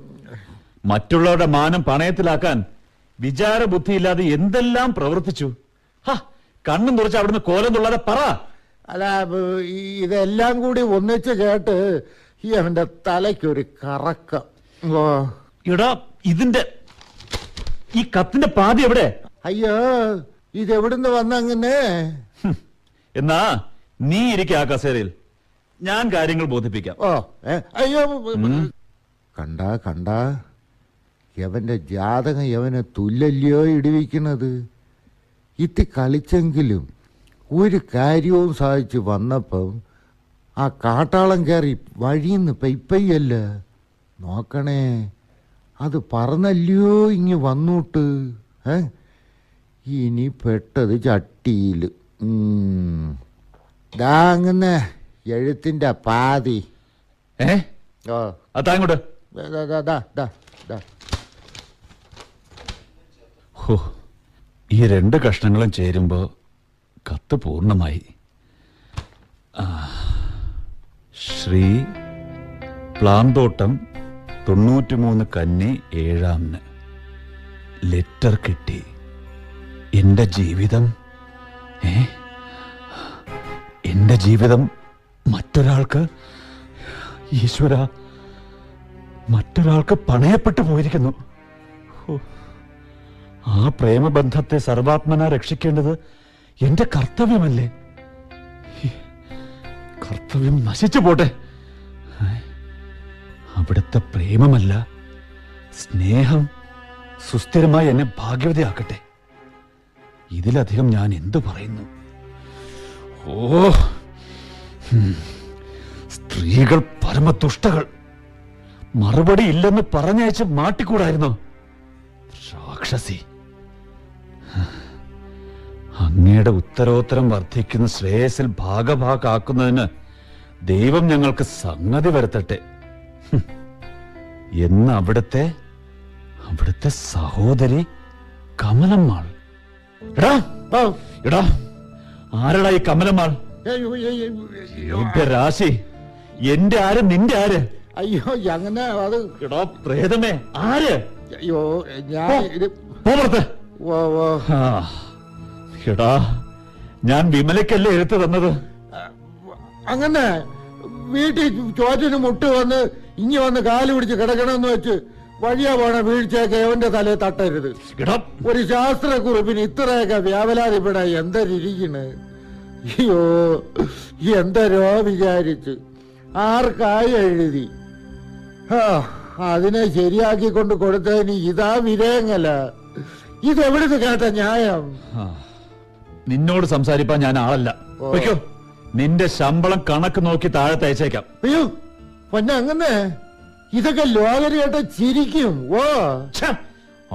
മറ്റുള്ളവരുടെ മാനം പണയത്തിലാക്കാൻ വിചാരബുദ്ധിയില്ലാതെ എന്തെല്ലാം പ്രവർത്തിച്ചു. കണ്ണും തുറച്ച് അവിടുന്ന് കോലം തുള്ളാതെ പറ. അല്ല, ഇതെല്ലാം കൂടി ഒന്നിച്ച് കേട്ട് അവന്റെ തലയ്ക്കൊരു കറക്കം. എടാ, ഇതിന്റെ ഈ കത്തിന്റെ പാതി എവിടെ? അയ്യോ, ഇതെവിടുന്ന് വന്നങ്ങനെ? എന്നാ നീ ഇരിക്കുക ആ കസേരയിൽ. ഞാൻ കാര്യങ്ങൾ ബോധിപ്പിക്കാം. അയ്യോ, കണ്ട യവന്റെ ജാതകം യവനെ തുല്ലല്ലയോ ഇടിവിക്കുന്നത്. ഇത്തി കളിച്ചെങ്കിലും ഒരു കാര്യവും സാധിച്ച് വന്നപ്പം ആ കാട്ടാളം കയറി വഴിന്ന് പെയ്പ്പയ്യല്ല നോക്കണേ, അത് പറന്നല്ലയോ ഇങ്ങ് വന്നോട്ട്. ഇനി പെട്ടത് ചട്ടിയിൽ. അങ്ങനെ എഴുത്തിന്റെ പാതി. അതങ്ങോട്ട് ഈ 2 കഷ്ണങ്ങളും ചേരുമ്പോ കത്ത് പൂർണ്ണമായി. ശ്രീ പ്ലാന്തോട്ടം 93 കന്നി 7-ന് ലെറ്റർ കിട്ടി. എന്റെ ജീവിതം എന്റെ ജീവിതം മറ്റൊരാൾക്ക്, ഈശ്വര, മറ്റൊരാൾക്ക് പണയപ്പെട്ടു പോയിരിക്കുന്നു. ആ പ്രേമബന്ധത്തെ സർവാത്മന രക്ഷിക്കേണ്ടത് എന്റെ കർത്തവ്യമല്ലേ? കർത്തവ്യം നശിച്ചു പോട്ടെ. അവിടുത്തെ പ്രേമമല്ല, സ്നേഹം സുസ്ഥിരമായി എന്നെ ഭാഗ്യവതിയാക്കട്ടെ. ഇതിലധികം ഞാൻ എന്തു പറയുന്നു? സ്ത്രീകൾ പരമദുഷ്ടകൾ. മറുപടി ഇല്ലെന്ന് പറഞ്ഞയച്ച് മാട്ടിക്കൂടായിരുന്നോ? രാക്ഷസി. അങ്ങയുടെ ഉത്തരോത്തരം വർദ്ധിക്കുന്ന ശ്രേയസിൽ ഭാഗഭാക്കാക്കുന്നതിന് ദൈവം ഞങ്ങൾക്ക് സംഗതി വരുത്തട്ടെ എന്ന് അവിടുത്തെ സഹോദരി കമലമ്മാൾ. എടാ ആരടാ ഈ കമലമ്മാൾ? രാശി, എന്റെ ആര് നിന്റെ ആര്? അയ്യോ അങ്ങനെ അത് എടാ പ്രേതമേ, ആര്? അയ്യോ എടാ, ഞാൻ വിമലക്കല്ലേ എഴുത്ത് തന്നത്? അങ്ങനെ വീട്ടിൽ ചോറ്റിന് മുട്ട് വന്ന് ഇനി വന്ന് കാല് പിടിച്ച് കിടക്കണമെന്ന് വെച്ച് വഴിയാ പോണ വീഴ്ചയൊക്കെ അവന്റെ തലയെ തട്ടരുത്. ഒരു ശാസ്ത്രക്കുറിപ്പിന് ഇത്രയൊക്കെ വ്യാപലാതിപ്പെടാ എന്തരിക്കണ്? അയ്യോ എന്തരോ വിചാരിച്ച് ആർക്കായി എഴുതി. അതിനെ ശരിയാക്കിക്കൊണ്ട് കൊടുത്തതിന് ഇതാ വിരയങ്ങല. ഇതെവിടുന്ന് കേട്ട ന്യായം? നിന്നോട് സംസാരിപ്പാൻ ഞാൻ ആളല്ല. നിന്റെ ശമ്പളം കണക്ക് നോക്കി താഴെ തയ്ച്ചേക്കാം. അയ്യോ പൊന്നെ, അങ്ങനെ ഇതൊക്കെ ലോകര് കേട്ട ചിരിക്കും.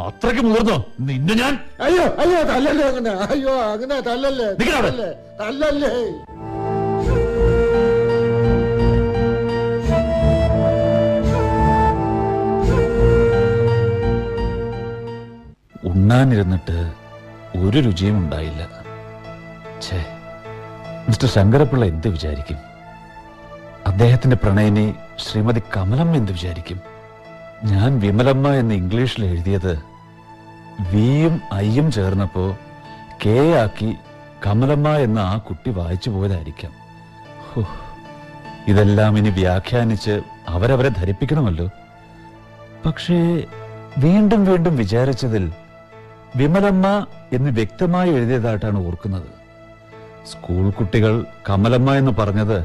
അത്രയ്ക്ക് മുതിർന്നോ നിന്നെ ഞാൻ? അയ്യോ അയ്യോ തല്ലല്ലേ അങ്ങനെ, അയ്യോ അങ്ങനെ തല്ലല്ലേ തല്ലല്ലേ. ഉണ്ണാനിരുന്നിട്ട് ഒരു രുചിയും ഉണ്ടായില്ല. ഛേ, മിസ്റ്റർ ശങ്കരപ്പിള്ള എന്ത് വിചാരിക്കും? അദ്ദേഹത്തിന്റെ പ്രണയിനി ശ്രീമതി കമലമ്മ എന്ത് വിചാരിക്കും? ഞാൻ വിമലമ്മ എന്ന് ഇംഗ്ലീഷിൽ എഴുതിയത് വിയും ഐയും ചേർന്നപ്പോ കെ ആക്കി കമലമ്മ എന്ന ആ കുട്ടി വായിച്ചു പോയതായിരിക്കാം. ഇതെല്ലാം ഇനി വ്യാഖ്യാനിച്ച് അവരവരെ ധരിപ്പിക്കണമല്ലോ. പക്ഷേ വീണ്ടും വീണ്ടും വിചാരിച്ചതിൽ വിമലമ്മ എന്ന് വ്യക്തമായി എഴുതിയതായിട്ടാണ് ഓർക്കുന്നത്. സ്കൂൾ കുട്ടികൾ കമലമ്മ എന്ന് പറഞ്ഞത്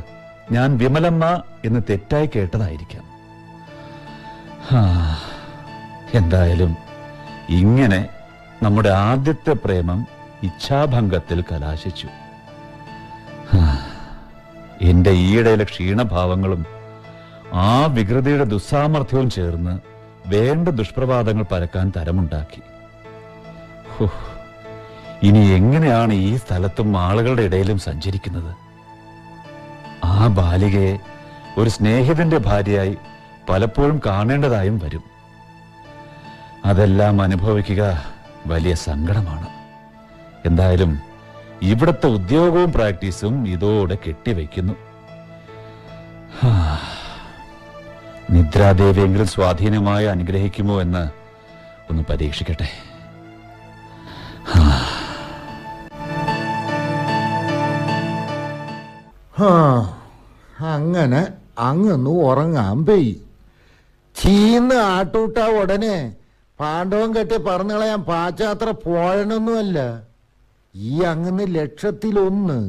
ഞാൻ വിമലമ്മ എന്ന് തെറ്റായി കേട്ടതായിരിക്കാം. എന്തായാലും ഇങ്ങനെ നമ്മുടെ ആദ്യത്തെ പ്രേമം ഇച്ഛാഭംഗത്തിൽ കലാശിച്ചു. എന്റെ ഈയിടയിലെ ക്ഷീണഭാവങ്ങളും ആ വികൃതിയുടെ ദുസ്സാമർഥ്യവും ചേർന്ന് വേണ്ട ദുഷ്പ്രഭാതങ്ങൾ പരക്കാൻ തരമുണ്ടാക്കി. ഇനി എങ്ങനെയാണ് ഈ സ്ഥലത്തും ആളുകളുടെ ഇടയിലും സഞ്ചരിക്കുന്നത്? ആ ബാലികയെ ഒരു സ്നേഹിതന്റെ ഭാര്യയായി പലപ്പോഴും കാണേണ്ടതായും വരും. അതെല്ലാം അനുഭവിക്കുക വലിയ സങ്കടമാണ്. എന്തായാലും ഇവിടുത്തെ ഉദ്യോഗവും പ്രാക്ടീസും ഇതോടെ കെട്ടിവെക്കുന്നു. നിദ്രാദേവിയെങ്കിലും സ്വാധീനമായി അനുഗ്രഹിക്കുമോ എന്ന് ഒന്ന് പരീക്ഷിക്കട്ടെ. അങ്ങനെ അങ്ങൊന്ന് ഉറങ്ങാൻ പെയ്യ്. ചീന്ന് ആട്ടൂട്ട ഉടനെ പാണ്ഡവം കെട്ടി പറന്നുകളയാൻ പാശ്ചാത്ര പോഴണൊന്നുമല്ല. ഈ അങ്ങന്ന് 1,00,000-1.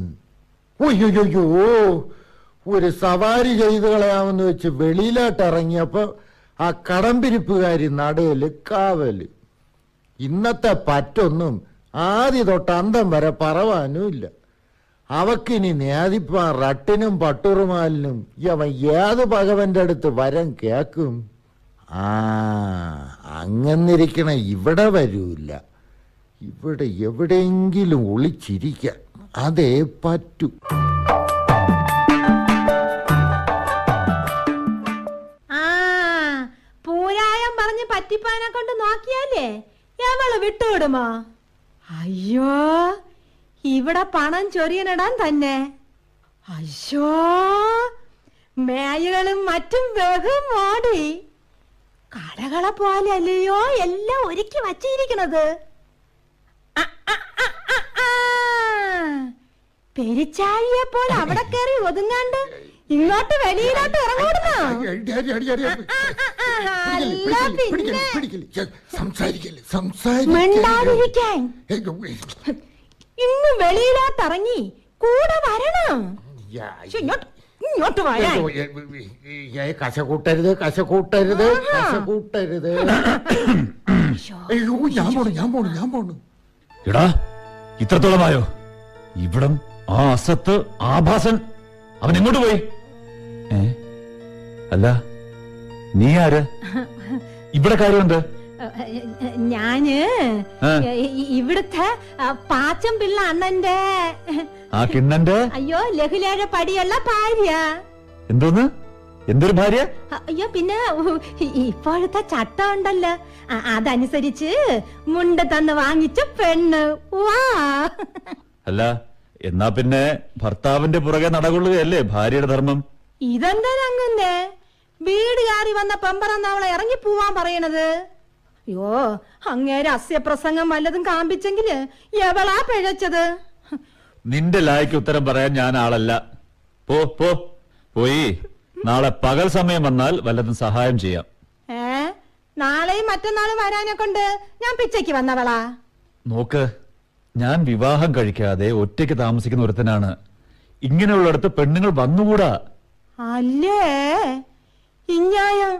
ഒയ്യോയ്യോ, ഒരു സവാരി ചെയ്ത് കളയാമെന്ന് വെച്ച് വെളിയിലോട്ട് ഇറങ്ങിയപ്പോ ആ കടമ്പിരിപ്പുകാരി നടയില് കാവല്. ഇന്നത്തെ പറ്റൊന്നും ആദ്യ തൊട്ട് അന്തം വരെ പറവാനുമില്ല. അവക്കിനി നേതിപ്പാൻ റട്ടിനും പട്ടുറുമാലിനും അവൻ ഏത് ഭഗവന്റെ അടുത്ത് വരം കേക്കും? അങ്ങന്നിരിക്കണ ഇവിടെ വരൂല. ഇവിടെ എവിടെയെങ്കിലും ഒളിച്ചിരിക്കാൻ അതേ പറ്റൂ. പൂരായം പറഞ്ഞ് പറ്റിപ്പാനെ കൊണ്ട് നോക്കിയാലേ എവള് വിട്ടുവിടുമോ? അയ്യോ, ഇവിടെ പണം ചൊരിയനിടാൻ തന്നെ. അയ്യോ, മേയകളും മറ്റും ബഹുമോടി. കടകളെ പോലെ അല്ലയോ എല്ലാം ഒരുക്കി വച്ചിരിക്കണത്. പെരിച്ചാഴിയെ പോലെ അവിടെ കയറി ഒതുങ്ങാണ്ട് ഇങ്ങോട്ട് വെളിയിലോട്ട് ഇറങ്ങൂടുന്നോ? മിണ്ടാതിരിക്കാൻ. ഇന്ന് വെളിയിലോട്ട് ഇറങ്ങി കൂടെ വരണം. ഇങ്ങോട്ട് വരാൻ. കശകൂട്ടരുത്, കശകൂട്ടരുത്, കശകൂട്ടരുത്. ഞാൻ പോണു. എടാ, ഇത്രത്തോളമായോ? ഇവിടം ആ അസത്ത് ആഭാസൻ അവൻ എങ്ങോട്ട് പോയി? അല്ല, നീ ആര്? ഇവിടെ കാര്യമുണ്ട്. ഞാന് ഇവിടുത്തെ പാച്ചം പിള്ള അണ്ണന്റെ. ആ കിണ്ണന്റെ? അയ്യോ, ലഘുലേഖ പടിയുള്ള ഭാര്യ. എന്തോന്ന്? എന്തൊരു ഭാര്യ? അയ്യോ, പിന്നെ ഇപ്പോഴത്തെ ചട്ടം ഉണ്ടല്ലോ, അതനുസരിച്ച് മുണ്ട് തന്ന് വാങ്ങിച്ച പെണ്ണ്. വാ. അല്ല, എന്നാ പിന്നെ ഭർത്താവിന്റെ പുറകെ നടകൊള്ളുകയല്ലേ ഭാര്യയുടെ ധർമ്മം? ഇതെന്താ അങ്ങന്നെ വീട് കയറി വന്ന പെമ്പറന്ന് അവളെ ഇറങ്ങി പോവാൻ പറയണത്? അയ്യോ, അങ്ങേരെ അസ്യപ്രസംഗം വല്ലതും കാണിച്ചെങ്കില് എവളാ പിഴച്ചത്? നിന്റെ ലായ്ക്ക് ഉത്തരം പറയാൻ ഞാൻ ആളല്ല. പോ പോ പോയി നാളെ പകൽ സമയം വന്നാൽ വല്ലതും സഹായം ചെയ്യാം. നാളെയും മറ്റന്നാളും വരാനെ കൊണ്ട് ഞാൻ പിച്ചയ്ക്ക് വന്നവളാ? നോക്ക്, ഞാൻ വിവാഹം കഴിക്കാതെ ഒറ്റയ്ക്ക് താമസിക്കുന്ന ഒരുത്തനാണ്. ഇങ്ങനെയുള്ളിടത്ത് പെണ്ണുങ്ങൾ വന്നുകൂടാ. അല്ലേ, ഇഞ്ഞായും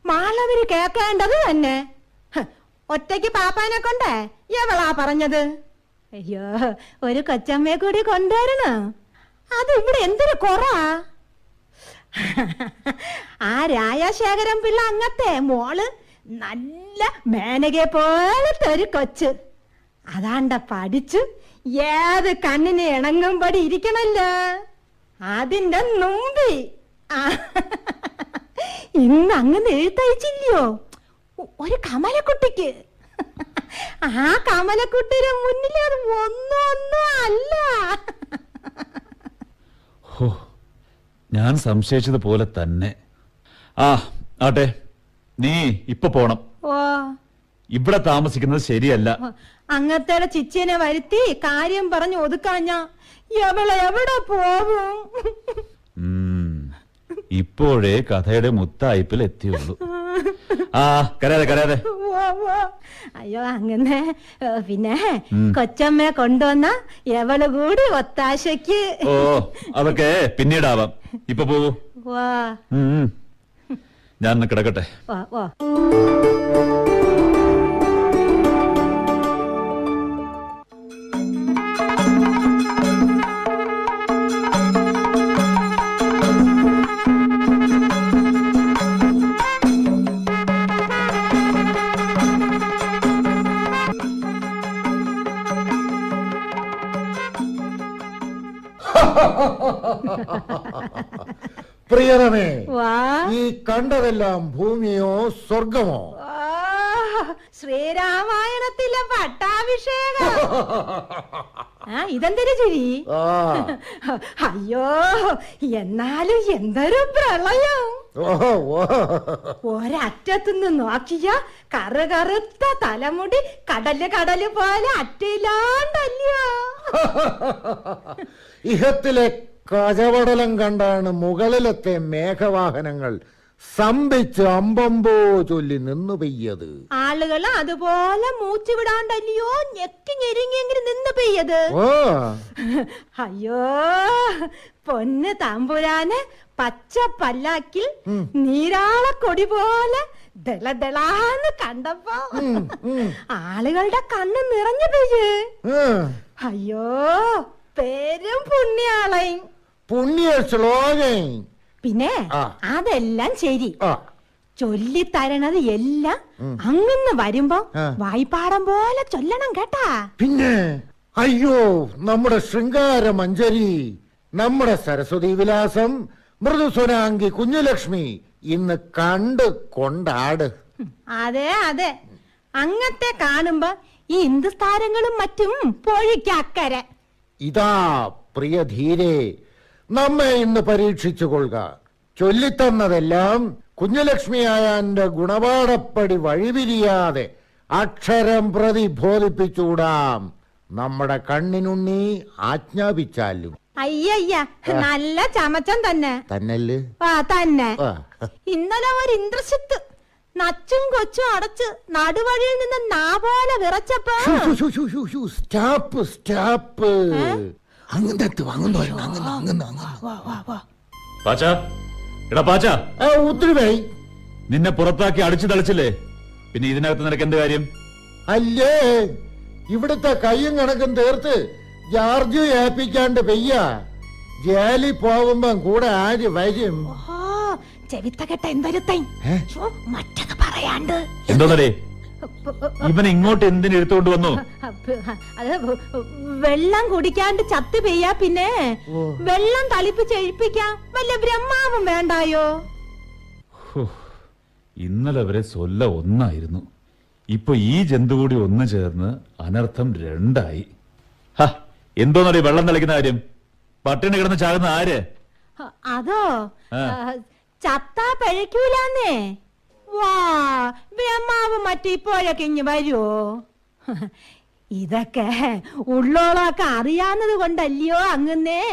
മാളവര് കേക്കേണ്ടത് തന്നെ. ഒറ്റയ്ക്ക് പാപ്പാനെ കൊണ്ടേ എവളാ പറഞ്ഞത്? അയ്യോ, ഒരു കൊച്ചമ്മയെ കൂടി കൊണ്ടുവരണം. അത് ഇവിടെ എന്തൊരു കൊറാ. ആ രാജശേഖരൻ പിള്ള അങ്ങത്തെ മോള് നല്ല മേനകയെ പോലത്തെ ഒരു കൊച്ച്. അതാണ്ട പഠിച്ചു ഏത് കണ്ണിന് ഇണങ്ങുമ്പടി ഇരിക്കണല്ലോ. അതിന്റെ നുമ്പി ഇന്ന് അങ്ങനെ എഴുത്തയച്ചില്ലയോ ഒരു കമലക്കുട്ടിക്ക്? ആ കമലക്കുട്ടിയുടെ മുന്നിൽ അത് ഒന്നും അല്ല. ഞാൻ സംശയിച്ചതുപോലെ തന്നെ. ആട്ടെ, നീ ഇപ്പൊ പോണം. ഓ, ഇവിടെ താമസിക്കുന്നത് ശരിയല്ല. അങ്ങത്തെ ചിച്ചിനെ വരുത്തി കാര്യം പറഞ്ഞു ഒതുക്കാഞ്ഞ എവിടെ പോകും? ഇപ്പോഴേ കഥയുടെ മുത്തായ്പിൽ എത്തിയുള്ളൂ. കരയാതെ കരയാതെ. അയ്യോ, അങ്ങനെ പിന്നെ കൊച്ചമ്മയെ കൊണ്ടുവന്ന എവള് കൂടി ഒത്താശയ്ക്ക്. ഓ, അതൊക്കെ പിന്നീടാവാം. ഇപ്പൊ പോകൂ. ഞാൻ കിടക്കട്ടെ. പ്രിയനമേ, ഈ കണ്ടതെല്ലാം ഭൂമിയോ സ്വർഗമോ? ശ്രീരാമായണത്തിലെ പട്ടാഭിഷേകം. ഇതെന്തൊരു ചിരി? അയ്യോ, എന്നാലും എന്തൊരു പ്രളയം. ഒരറ്റത്തുനിന്ന് നോക്കിയ കറുകറുത്ത തലമുടി കടല് പോലെ അറ്റയിലാണ്ടല്ലോ. ഇഹത്തിലെ കചവടലം കണ്ടാണ് മുകളിലത്തെ മേഘവാഹനങ്ങൾ സംഭിച്ച് അമ്പമ്പോ ചൊല്ലി നിന്നു പെയ്യത്. ആളുകൾ അതുപോലെ മൂച്ചു വിടാണ്ടല്ലയോ ഞെക്കി ഞെരുങ്ങിയെങ്കിലും നിന്ന് പെയ്യത്. അയ്യോ, പൊന്ന് തമ്പുരാന് പച്ച പല്ലാക്കിൽ നീരാളക്കൊടി പോലെ ദളദളാന്ന് കണ്ടപ്പോ ആളുകളുടെ കണ്ണ് നിറഞ്ഞു പെയ്യ്. അയ്യോ, പേരും പുണ്യാളൻ. പുണ്യ ശ്ലോകൻ. പിന്നെ ആ. അതെല്ലാം ശരി. ആ, ചൊല്ലിത്തരണത് എല്ലാം അങ്ങന്ന് വരുമ്പോ ആ. വായ്പാടം പോലെ ചൊല്ലണം കേട്ടാ. പിന്നെ അയ്യോ, നമ്മുടെ ശൃംഗാര മഞ്ജരി, നമ്മുടെ സരസ്വതി വിലാസം, മൃദുസുനാങ്കി കുഞ്ഞുലക്ഷ്മി ഇന്ന് കണ്ട് കൊണ്ടാട്. അതെ അതെ, അങ്ങത്തെ കാണുമ്പോ ഈ ഹിന്ദുസ്ഥാനങ്ങളും മറ്റും പൊഴിക്കക്കര. ഇതാ പ്രിയ ധീരെ, നമ്മെ ഇന്ന് പരീക്ഷിച്ചു കൊള്ളുക. ചൊല്ലിത്തന്നതെല്ലാം കുഞ്ഞുലക്ഷ്മിയായ എന്റെ ഗുണപാഠപ്പടി വഴിപിരിയാതെ അക്ഷരം പ്രതി ബോധിപ്പിച്ചുകൂടാം. നമ്മുടെ കണ്ണിനുണ്ണി ആജ്ഞാപിച്ചാലും. അയ്യയ്യ, നല്ല ചമച്ചൻ തന്നെ. തന്നല്ലേ? ആ തന്നെ. ആ. ഇന്നലെ ഒരു ഇന്ദ്രശിത്ത് നച്ചും കൊച്ചും അടച്ച് നടുവഴിയിൽ നിന്ന് നാ പോലെ വിറച്ചപ്പോ സ്റ്റാപ്പ് സ്റ്റാപ്പ്. പാച്ച, എടാ പാച്ച, ഉത്തരവായി നിന്നെ പുറത്താക്കി അടിച്ചു തളിച്ചില്ലേ, പിന്നെ ഇതിനകത്ത് നിനക്ക് എന്ത് കാര്യം? അല്ലേ, ഇവിടുത്തെ കയ്യും കണക്കും തീർത്ത് ജാർജു ഏൽപ്പിക്കാണ്ട് പെയ്യ. ജയിലിൽ പോകുമ്പം കൂടെ ആര് വരും? ചെവിത്തകെട്ട എന്തൊരുത്തൈ മറ്റത് പറയാണ്ട്. എന്തോന്നേ ഇവൻ ഇങ്ങോട്ട് എന്തിനു എടുത്തുകൊണ്ട് വന്നു? അത് വെള്ളം കുടിക്കാണ്ട് ചത്ത് പെയ്യാ പിന്നെ വെള്ളം തളിപ്പിച്ച് എഴിപ്പിക്കാം. വല്ല ബ്രഹ്മാവും വേണ്ടായോ? ഇന്നലെ വരെ സൊല്ല ഒന്നായിരുന്നു, ഇപ്പൊ ഈ ജന്തു കൂടി ഒന്ന് ചേർന്ന് അനർത്ഥം രണ്ടായി. എന്തോന്നറിയ വെള്ളം തളിക്കുന്ന കാര്യം? പട്ടിണി കിടന്ന് ചാകുന്ന ആര്? അതോ ചത്താ പഴയ്ക്കൂലെന്നേ. വാ, ബ്രഹ്മാവ് മറ്റിപ്പോഴൊക്കെ ഇഞ്ഞ് വരുവോ? ഇതൊക്കെ ഉള്ളോളൊക്കെ അറിയാവുന്നത് കൊണ്ടല്ലയോ അങ്ങന്നേ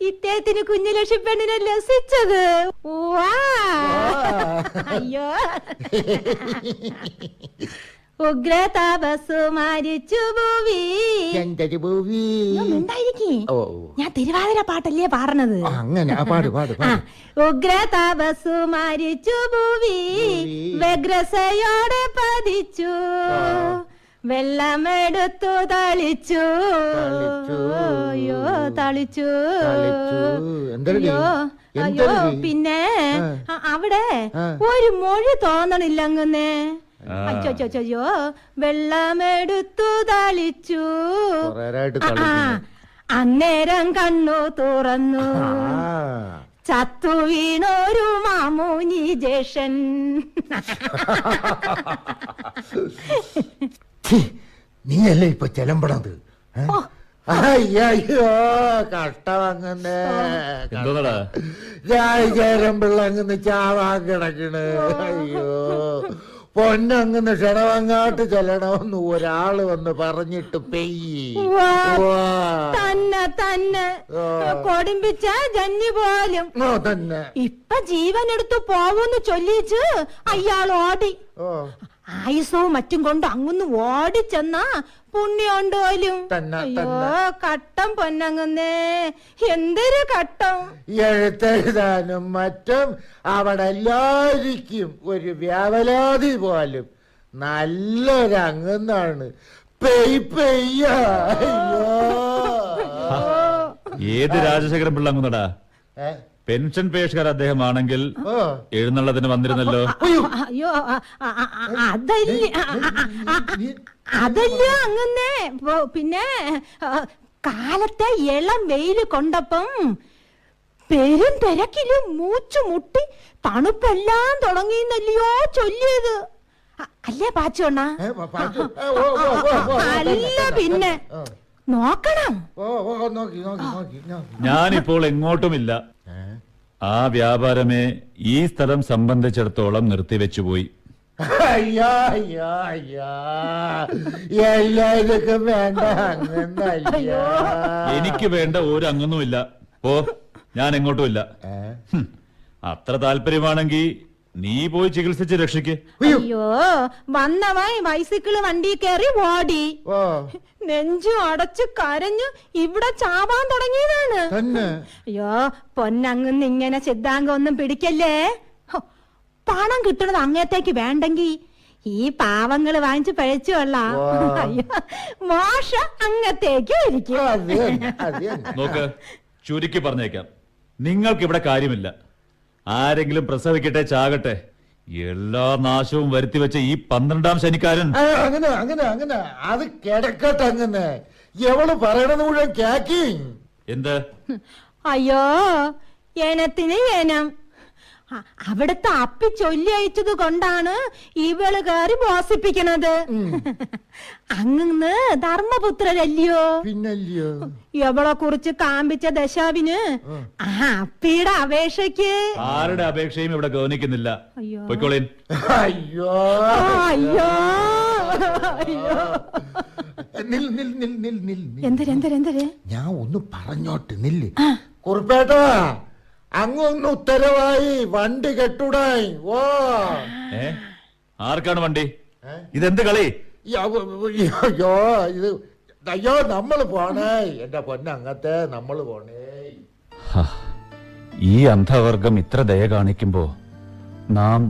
ഇദ്ദേഹത്തിന് കുഞ്ഞുലക്ഷ്മി പെണ്ണിനെ ലസിച്ചത്. വാ, അയ്യോ, ഉഗ്രതാപസു മരിച്ചു ഭൂവി. ഞാൻ തിരുവാതിര പാട്ടല്ലേ പാടണത്? അങ്ങനെ ഉഗ്രതാപസു മരിച്ചു ഭൂവി, വ്യഗ്രസയോടെ പതിച്ചു, വെള്ളമെടുത്തു തളിച്ചു. അയ്യോ തളിച്ചു. അയ്യോ അയ്യോ, പിന്നെ അവിടെ ഒരു മൊഴി തോന്നണില്ല അങ്ങന്നേ. അയ്യോ, വെള്ളമെടുത്തു തളിച്ചു. അന്നേരം കണ്ണു തുറന്നു, ചത്തു വീണൊരു മാമൂനി ജേഷൻ. നീയല്ലേ ഇപ്പൊ ചെലമ്പണത്? അയ്യോ, കഷ്ടമങ്ങന്നെ. രാജേരമ്പിള്ള അങ്ങന്ന് ചാവാൻ കിടക്കണ്. അയ്യോ, പൊന്നങ്ങന്ന് ക്ഷണമങ്ങാട്ട് ചെല്ലണമെന്ന് ഒരാള് വന്ന് പറഞ്ഞിട്ട് തന്നെ തന്നെ കൊടുമ്പിച്ച ജന്നി പോലും തന്നെ ഇപ്പൊ ജീവൻ എടുത്തു പോവെന്ന് ചൊല്ലിച്ച് അയാൾ ഓടി. ആയുസവും മറ്റും കൊണ്ട് അങ്ങൊന്ന് ഓടിച്ചെന്നാ പുണ്യോണ്ട് പോലും. അയ്യോ, കട്ടം പൊന്നങ്ങന്നേ, എന്തൊരു കട്ടം. എഴുത്തെഴുതാനും മറ്റും അവിടെ എല്ലാരിക്കും ഒരു വ്യാവലാതി പോലും നല്ലൊരങ്ങന്നാണ്. ഏത് രാജശേഖരൻ പിള്ള അങ്ങുന്നടാ? പെൻഷൻ പേഷ്കാർ അദ്ദേഹമാണെങ്കിൽ എഴുന്നള്ളതിന് വന്നിരുന്നല്ലോ. അയ്യോ, അതല്ലോ അങ്ങന്നേ. പിന്നെ കാലത്തെ ഇളം വെയില് കൊണ്ടപ്പം പെരും തിരക്കിലും മൂച്ചു മുട്ടി തണുപ്പെല്ലാം തുടങ്ങിയെന്നല്ലയോ ചൊല്ലിയത്? അല്ലേ പാച്ചോണ്ണ? അല്ല പിന്നെ നോക്കണം. ഞാനിപ്പോൾ എങ്ങോട്ടുമില്ല. ആ വ്യാപാരമേ ഈ സ്ഥലം സംബന്ധിച്ചിടത്തോളം നിർത്തിവെച്ചുപോയി. എല്ലാവർക്കും വേണ്ട. എനിക്ക് വേണ്ട ഒരു അങ്ങൊന്നുമില്ല. ഓ, ഞാൻ എങ്ങോട്ടുമില്ല. അത്ര താല്പര്യമാണെങ്കിൽ നീ പോയി ചികിത്സിച്ച് രക്ഷിക്ക്. അയ്യോ, വന്നവായി ബൈസിക്കിള് വണ്ടി കയറി ഓടി, നെഞ്ചു അടച്ചു കരഞ്ഞു ഇവിടെ ചാവാൻ തുടങ്ങിയതാണ്. അയ്യോ, പൊന്നങ്ങന്ന് ഇങ്ങനെ സിദ്ധാംഗം ഒന്നും പിടിക്കല്ലേ. പണം കിട്ടണത് അങ്ങേത്തേക്ക് വേണ്ടെങ്കി ഈ പാവങ്ങള് വാങ്ങിച്ചു പഴച്ചുകൊള്ള അയ്യോ മോശ അങ്ങത്തേക്കും ഇരിക്കും. നോക്ക്, ചുരുക്കി പറഞ്ഞേക്കാം, നിങ്ങൾക്ക് ഇവിടെ കാര്യമില്ല. ആരെങ്കിലും പ്രസവിക്കട്ടെ ചാകട്ടെ, എല്ലാ നാശവും വരുത്തി വെച്ച ഈ 12ാം ശനിക്കാരൻ. അങ്ങനെ അങ്ങനെ അങ്ങനെ അത് കിടക്കട്ടെ. അങ്ങനെ എവള് പറയണത് മുഴുവൻ കേക്കി. എന്ത്? അയ്യോ ഏനത്തിന് ഏനം. അവിടുത്തെ അപ്പി ചൊല്ലി അയച്ചത് കൊണ്ടാണ് ഇവള് കയറി ബോസിപ്പിക്കണത്. അങ്ങ് ധർമ്മപുത്രരല്ലയോ? പിന്നല്ലയോ? എവളെ കുറിച്ച് കാമ്പിച്ച ദശാവിന് അപ്പിയുടെ അപേക്ഷയ്ക്ക്. ആരുടെ അപേക്ഷയും ഇവിടെ ഗൗനിക്കുന്നില്ല. പൊയ്ക്കോളീൻ. അയ്യോ അയ്യോ എന്തൊരു ഞാൻ ഒന്ന് പറഞ്ഞോട്ട് നില്ല്. കുറുപ്പേട്ടാ, അങ്ങൊന്ന് ഉത്തരവായി വണ്ടി കെട്ടുടായി. ഓ ആർക്കാണ് വണ്ടി? ഇതെന്ത് കളി? അയ്യോ ഇത് അയ്യോ നമ്മള് പോണേ. എന്റെ പൊന്നങ്ങത്തെ നമ്മള് പോണേ. ഈ അന്ധവർഗം ഇത്ര ദയ കാണിക്കുമ്പോ നാം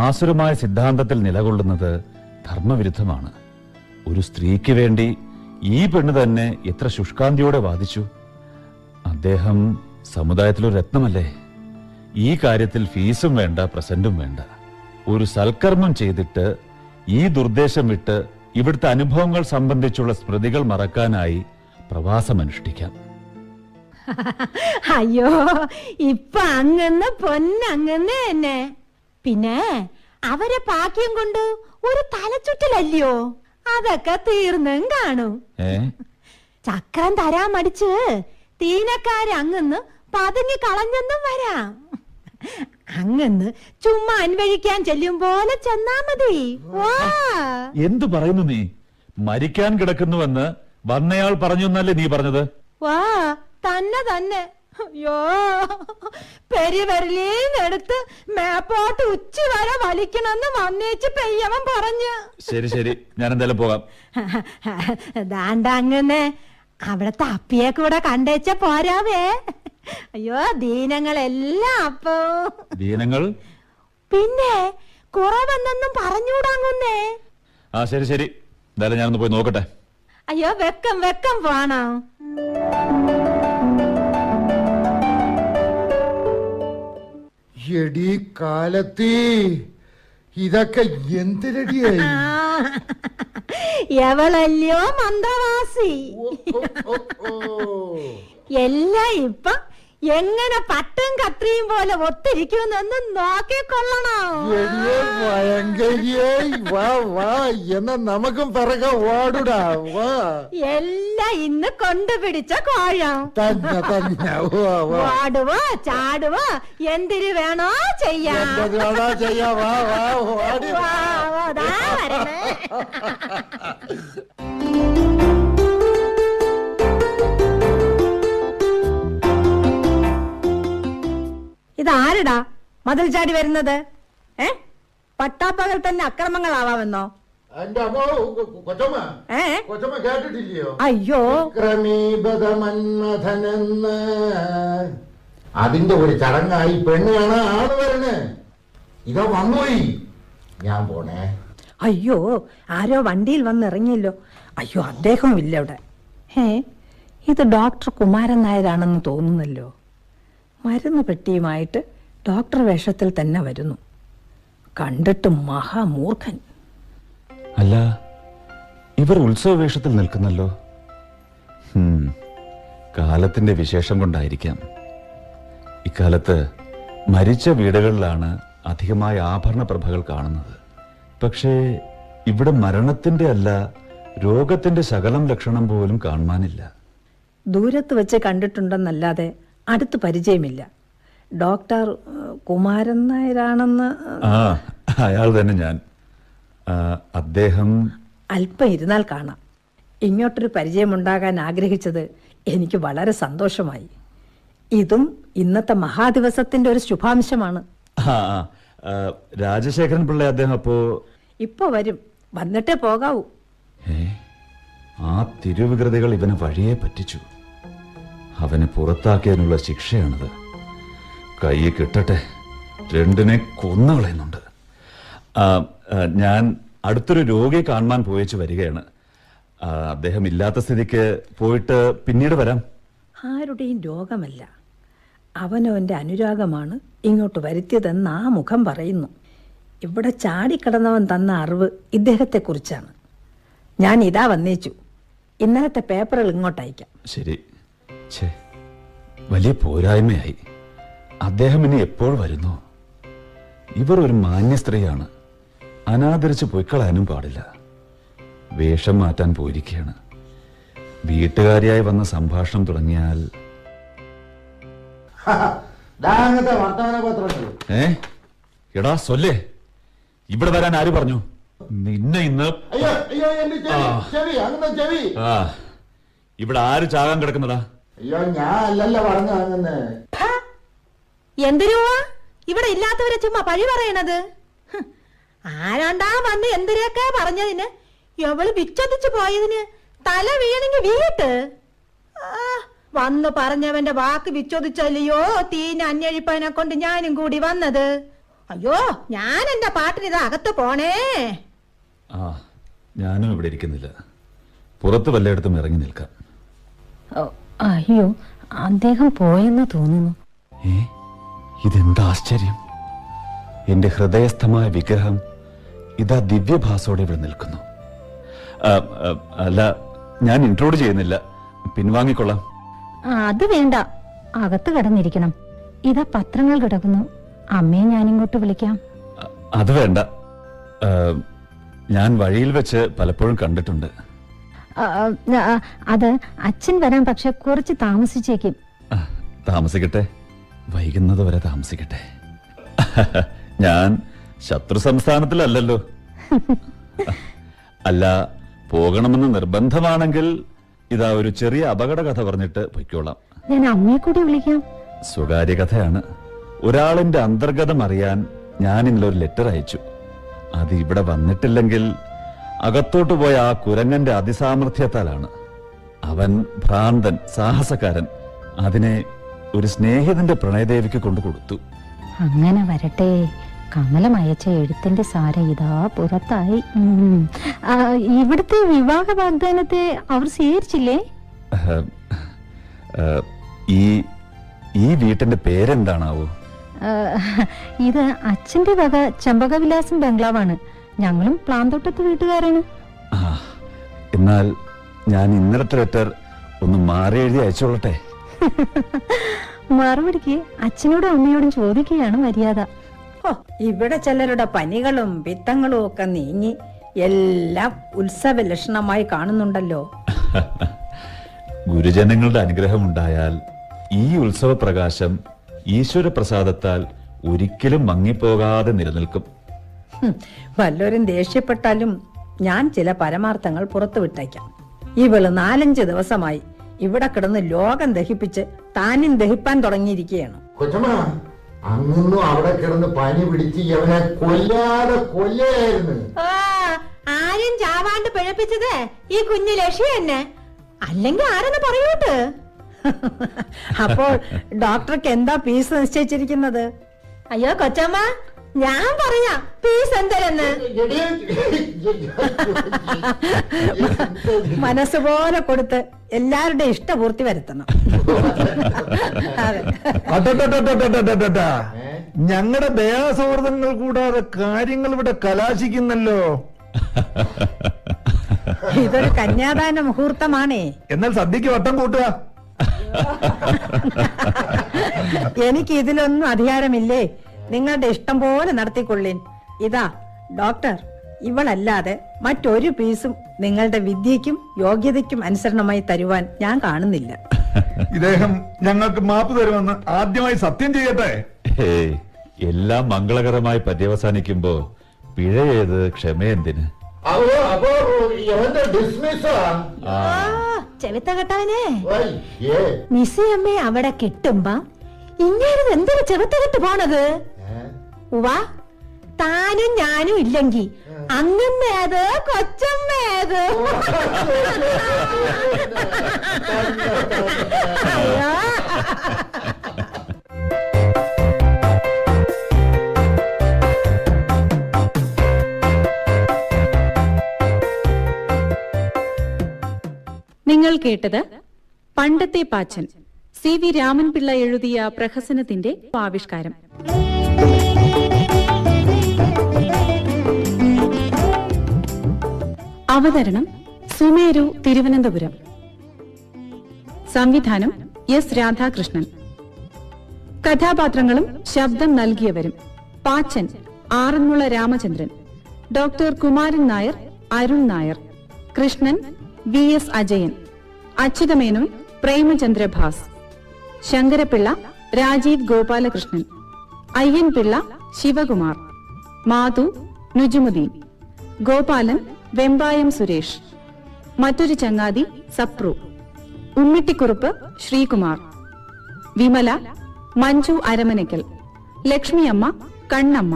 ആസുരമായ സിദ്ധാന്തത്തിൽ നിലകൊള്ളുന്നത് ധർമ്മവിരുദ്ധമാണ്. ഒരു സ്ത്രീക്ക് വേണ്ടി ഈ പെണ്ണ് തന്നെ എത്ര ശുഷ്കാന്തിയോടെ വാദിച്ചു. അദ്ദേഹം സമുദായത്തിലൊരു രത്നമല്ലേ. ഈ കാര്യത്തിൽ ഫീസും വേണ്ട, പ്രസന്റും വേണ്ട. ഒരു സൽക്കർമ്മം ചെയ്തിട്ട് ഈ ദുർദ്ദേശം വിട്ട് ഇവിടുത്തെ അനുഭവങ്ങൾ സംബന്ധിച്ചുള്ള സ്മൃതികൾ മറക്കാനായി പ്രവാസമനുഷ്ഠിക്കാം. അയ്യോ ഇപ്പൊ അങ്ങന്ന് പൊന്നങ്ങന്ന് തന്നെ. പിന്നെ അവരെ പാക്യം കൊണ്ട് ഒരു തലച്ചുറ്റലല്ലയോ, അതൊക്കെ തീർന്നും കാണും. ചക്രം തരാൻ മടിച്ച് തീനക്കാര് അങ്ങന്ന് പതുങ്ങി കളഞ്ഞെന്നും വരാം. അങ്ങന്ന് ചുമ്മാ അന്വഴിക്കാൻ ചെല്ലും പോലെ ചെന്നാ മതി. എന്തു പറയുന്നു നീ? മരിക്കാൻ കിടക്കുന്നുവെന്ന് വന്നയാൾ പറഞ്ഞു എന്നല്ലേ നീ പറഞ്ഞത്? വാ തന്നെ തന്നെ. അയ്യോ പെരിവരലീന്നെടുത്ത് മേപ്പോട്ട് ഉച്ച വരെ വലിക്കണമെന്ന് വന്നേച്ച് പെയ്യവൻ പറഞ്ഞു. ശരി ശരി, ഞാൻ എന്തായാലും പോകാം. ദാണ്ട അങ്ങനെ അവിടത്തെ അപ്പിയെ കൂടെ കണ്ടേച്ച പോരാവേ. അയ്യോ ദീനങ്ങളെല്ലാം അപ്പോ. ദീനങ്ങൾ പിന്നെ കുറവെന്നൊന്നും പറഞ്ഞൂടാങ്ങുന്നേ. ശരി ശരി, എന്തായാലും ഞാനൊന്ന് പോയി നോക്കട്ടെ. അയ്യോ വെക്കം വെക്കം പോണോ? എടി കാലത്തി ഇതൊക്കെ എന്തിനടിയായി? എവളല്ലയോ മന്ദവാസി. എല്ലാം ഇപ്പൊ എങ്ങനെ പട്ടും കത്രിയും പോലെ ഒത്തിരിക്കുമെന്നൊന്ന് നോക്കിക്കൊള്ളണോ? ഭയങ്കരിയായി. വാ വാ, എന്നാ നമുക്കും പിറകെ ഓടുടാ. വാ, എല്ലാം ഇന്ന് കൊണ്ടുപിടിച്ച കോഴം തന്നെ തന്നെ. ഓടുവോ ചാടുവോ എന്തിനു വേണോ ചെയ്യാം. വാ വാ ഓടി. ഇതാരടാ മതിൽ ചാടി വരുന്നത്? പട്ടാപ്പകൽ തന്നെ അക്രമങ്ങളാവാമെന്നോ? കൊച്ചമ്മ കേട്ടിട്ടില്ലയോ? അയ്യോ ക്രമീപതമന്മഥനെന്ന് അതിന്റെ ഒരു ചടങ്ങായി പെണ്ണ് കാണാൻ ആള് വരണേ. ഇതോ വന്നുപോയി, ഞാൻ പോണേ. അയ്യോ ആരോ വണ്ടിയിൽ വന്നിറങ്ങിയല്ലോ. അയ്യോ അദ്ദേഹവും ഇല്ല അവിടെ. ഇത് ഡോക്ടർ കുമാരൻ നായരാണെന്ന് തോന്നുന്നല്ലോ. മരുന്ന് പെട്ടിയുമായിട്ട് ഡോക്ടർ വേഷത്തിൽ തന്നെ വരുന്നു. കണ്ടിട്ട് മഹാമൂർഖൻ. അല്ല, ഇവർ ഉത്സവ വേഷത്തിൽ നിൽക്കുന്നല്ലോ. കാലത്തിന്റെ വിശേഷം കൊണ്ടായിരിക്കാം. ഇക്കാലത്ത് മരിച്ച വീടുകളിലാണ് അധികമായ ആഭരണ പ്രഭകൾ കാണുന്നത്. പക്ഷേ ഇവിടെ മരണത്തിന്റെ അല്ല, രോഗത്തിന്റെ ശകലം ലക്ഷണം പോലും കാണുവാനില്ല. ദൂരത്ത് വെച്ച് കണ്ടിട്ടുണ്ടെന്നല്ലാതെ അടുത്ത് പരിചയമില്ല. ഡോക്ടർ കുമാരൻ നായരാണെന്ന്. അയാൾ തന്നെ ഞാൻ. അദ്ദേഹം അല്പം ഇരുന്നാൽ കാണാം. ഇങ്ങോട്ടൊരു പരിചയമുണ്ടാകാൻ ആഗ്രഹിച്ചത് എനിക്ക് വളരെ സന്തോഷമായി. ഇതും ഇന്നത്തെ മഹാദിവസത്തിന്റെ ഒരു ശുഭാംശമാണ്. രാജശേഖരൻ പിള്ള അദ്ദേഹം ഇപ്പോ വരും, വന്നിട്ടേ പോകാവൂ. ആ തിരുവികൃതികൾ ഇവനെ വഴിയെ പറ്റിച്ചു. അവനെ പുറത്താക്കിയതിനുള്ള ശിക്ഷയാണത്. കൈ കിട്ടട്ടെ, രണ്ടിനെ കൊന്നുകളയുന്നുണ്ട്. ഞാൻ അടുത്തൊരു രോഗിയെ കാണാൻ പോയച്ചു വരികയാണ്. അദ്ദേഹം ഇല്ലാത്ത സ്ഥിതിക്ക് പോയിട്ട് പിന്നീട് വരാം. ആരുടെയും രോഗമല്ല, അവനവന്റെ അനുരാഗമാണ് ഇങ്ങോട്ട് വരുത്തിയതെന്ന് ആ മുഖം പറയുന്നു. ഇവിടെ ചാടിക്കിടന്നവൻ തന്ന അറിവ് ഇദ്ദേഹത്തെക്കുറിച്ചാണ്. ഞാൻ ഇതാ വന്നേച്ചു. ഇന്നലത്തെ പേപ്പറുകൾ ഇങ്ങോട്ട് അയക്കാം. ശരി. വലിയ പോരായ്മയായി. അദ്ദേഹം ഇനി എപ്പോൾ വരുന്നു? ഇവർ ഒരു മാന്യ സ്ത്രീയാണ്. അനാദരിച്ച് പൊയ്ക്കളയാനും പാടില്ല. വേഷം മാറ്റാൻ പോയിരിക്കുകയാണ്. വീട്ടുകാരിയായി വന്ന സംഭാഷണം തുടങ്ങിയാൽ എടാ സൊല്ലേ, ഇവിടെ വരാൻ ആര് പറഞ്ഞു? നിന്നെ ഇന്ന് ഇവിടെ ആര് ചാകാൻ കിടക്കുന്നതാ? അയ്യോ, ഞാൻ അല്ലല്ലോ പറഞ്ഞു. എന്തിനുവാ ഇവിടെ ഇല്ലാത്തവരെ ചുമ്മാ പഴി പറയണത്? ആരാണ്ടാ വന്ന് എന്തിനൊക്കെ പറഞ്ഞതിന്, എവള് വിച്ചൊതിച്ചു പോയതിന് തല വീണെങ്കിൽ വീട്ട്. വന്ന് പറഞ്ഞവന്റെ വാക്ക് വിച്ചൊതിച്ചല്ലയോ തീന അന്വേഷിപ്പതിനെ കൊണ്ട് ഞാനും കൂടി വന്നത്. അയ്യോ, ഞാൻ എന്റെ പാട്ടിനിത് അകത്ത് പോണേ. ഞാനും ഇവിടെ ഇരിക്കുന്നില്ല. പുറത്ത് വല്ലയിടത്തും ഇറങ്ങി നിൽക്കാം. അയ്യോ, അദ്ദേഹം പോയെന്ന് തോന്നുന്നു. ഇതെന്താ ആശ്ചര്യം! എന്റെ ഹൃദയസ്ഥമായ വിഗ്രഹം ഇതാ ദിവ്യഭാസോടെ ഇവിടെ നിൽക്കുന്നു. അല്ല, ഞാൻ ഇൻട്രോഡ് ചെയ്യുന്നില്ല, പിൻവാങ്ങിക്കൊള്ളാം. അത് വേണ്ട, അകത്ത് കിടന്നിരിക്കണം. ഇതാ പത്രങ്ങൾ കിടക്കുന്നു. അമ്മയെ ഞാനിങ്ങോട്ട് വിളിക്കാം. അത് വേണ്ട, ഞാൻ വഴിയിൽ വെച്ച് പലപ്പോഴും കണ്ടിട്ടുണ്ട്. അത് അച്ഛൻ വരാൻ പക്ഷെ കുറച്ച് താമസിച്ചേക്കും. താമസിക്കട്ടെ, വൈകുന്നത് വരെ താമസിക്കട്ടെ. ഞാൻ ശത്രു സംസ്ഥാനത്തിലല്ലല്ലോ. അല്ല, പോകണമെന്ന് നിർബന്ധമാണെങ്കിൽ ഇതാ ഒരു ചെറിയ അപകട കഥ പറഞ്ഞിട്ട് പൊയ്ക്കോളാം. ഞാൻ അമ്മയെ കൂടി വിളിക്കാം. സ്വകാര്യ കഥയാണ്. ഒരാളിന്റെ അന്തർഗതം അറിയാൻ ഞാൻ ഇന്നൊരു ലെറ്റർ അയച്ചു. അത് ഇവിടെ വന്നിട്ടില്ലെങ്കിൽ അകത്തോട്ട് പോയ ആ കുരങ്ങന്റെ അതിസാമർഥ്യത്താലാണ്. അവൻ ഭ്രാന്തൻ, സാഹസക്കാരൻ. അതിനെ ഒരു സ്നേഹിതന്റെ പ്രണയദേവിക്ക് കൊണ്ടു കൊടുത്തു. അങ്ങനെ വരട്ടെ. കമലം അയച്ച എഴുത്തിന്റെ സാരം ഇതാ പുറത്തായി. ഇവിടുത്തെ വിവാഹ വാഗ്ദാനത്തെ അവർ സ്വീകരിച്ചില്ലേ? ഈ വീട്ടിന്റെ പേരെന്താണാവോ? ഇത് അച്ഛന്റെ വക ചമ്പകവിലാസം ബംഗ്ലാവാണ്. ഞങ്ങളും പ്ലാന്തോട്ടത്ത് വീട്ടുകാരാണ്. എന്നാൽ ഞാൻ ഇന്നലത്തെ ലെറ്റർ ഒന്ന് മാറി എഴുതി അയച്ചോളട്ടെ. മറുപടിക്ക് അച്ഛനോടും അമ്മയോടും ചോദിക്കുകയാണ് മര്യാദ. ഇവിടെ ചിലരുടെ പനികളും പിത്തങ്ങളും ഒക്കെ നീങ്ങി എല്ലാം ഉത്സവ ലക്ഷണമായി കാണുന്നുണ്ടല്ലോ. ഗുരുജനങ്ങളുടെ അനുഗ്രഹം ഉണ്ടായാൽ ഈ ഉത്സവ പ്രകാശം ഈശ്വര പ്രസാദത്താൽ ഒരിക്കലും മങ്ങിപ്പോകാതെ നിലനിൽക്കും. വല്ലവരും ദേഷ്യപ്പെട്ടാലും ഞാൻ ചില പരമാർത്ഥങ്ങൾ പുറത്തുവിട്ടേക്കാം. ഇവള് 4-5 ദിവസമായി ഇവിടെ കിടന്ന് ലോകം ദഹിപ്പിച്ച് താനും ദഹിപ്പാൻ തുടങ്ങിയിരിക്കുകയാണ്. അങ്ങൊന്നും അവിടെ കിടന്ന് പനി പിടിച്ച് അവനെ കൊല്ലാതെ കൊല്ലായിരുന്നു. ആരും ചാവാണ്ട് പിഴപ്പിച്ചത് ഈ കുഞ്ഞു ലക്ഷ്യം തന്നെ. അല്ലെങ്കിൽ ആരെന്ന് പറയൂട്ട്. അപ്പോൾ ഡോക്ടർക്ക് എന്താ ഫീസ് നിശ്ചയിച്ചിരിക്കുന്നത്? അയ്യോ കൊച്ചമ്മ, ഞാൻ പറയാ ഫീസ് എന്തരെന്ന്. മനസ്സുപോലെ കൊടുത്ത് എല്ലാവരുടെ ഇഷ്ടപൂർത്തി വരുത്തണം. ഞങ്ങളുടെ ദയാസൗഹൃദങ്ങൾ കൂടാതെ കാര്യങ്ങൾ ഇവിടെ കലാശിക്കുന്നല്ലോ. ഇതൊരു കന്യാദാന മുഹൂർത്തമാണേ. എന്നാൽ സദ്യക്ക് വട്ടം കൂട്ടുക. എനിക്ക് ഇതിലൊന്നും അധികാരമില്ലേ. നിങ്ങളുടെ ഇഷ്ടം പോലെ നടത്തിക്കൊള്ളീൻ. ഇതാ ഡോക്ടർ, ഇവളല്ലാതെ മറ്റൊരു പീസും നിങ്ങളുടെ വിദ്യയ്ക്കും യോഗ്യതയ്ക്കും അനുസരണമായി തരുവാൻ ഞാൻ കാണുന്നില്ല. ഇദ്ദേഹം ഞങ്ങൾക്ക് മാപ്പ് തരുമെന്ന് ആദ്യമായി സത്യം ചെയ്യട്ടെ. എല്ലാം മംഗളകരമായി പര്യവസാനിക്കുമ്പോ പിഴയേത്, ക്ഷമയെന്തിന്? ചെവിത്ത കെട്ടവനെ നിസയമ്മേ അവിടെ കിട്ടുമ്പോ ഇങ്ങനെ എന്തിനു ചെവിത്ത കെട്ട് പോണത്? ഉവാ, താനും ഞാനും ഇല്ലെങ്കി അങ്ങമ്മേത് കൊച്ചമ്മേത്. അയ്യോ, നിങ്ങൾ കേട്ടത് പണ്ടത്തെ പാച്ചൻ, CV രാമൻപിള്ള എഴുതിയ പ്രഹസനത്തിന്റെ ആവിഷ്കാരം. അവതരണം സുമേരു, തിരുവനന്തപുരം. സംവിധാനം S. രാധാകൃഷ്ണൻ. കഥാപാത്രങ്ങളും ശബ്ദം നൽകിയവരും: പാച്ചൻ ആറന്മുള രാമചന്ദ്രൻ, ഡോക്ടർ കുമാരൻ നായർ അരുൺ നായർ, കൃഷ്ണൻ VS അജയൻ, അച്യുതമേനോൻ പ്രേമചന്ദ്രഭാസ്, ശങ്കരപിള്ള രാജീവ് ഗോപാലകൃഷ്ണൻ, അയ്യൻപിള്ള ശിവകുമാർ, മാധു നുജുമുദ്ദീൻ, ഗോപാലൻ വെമ്പായം സുരേഷ്, മറ്റൊരു ചങ്ങാതി സപ്രു, ഉമ്മിട്ടിക്കുറുപ്പ് ശ്രീകുമാർ, വിമല മഞ്ജു അരമനയ്ക്കൽ, ലക്ഷ്മിയമ്മ കണ്ണമ്മ.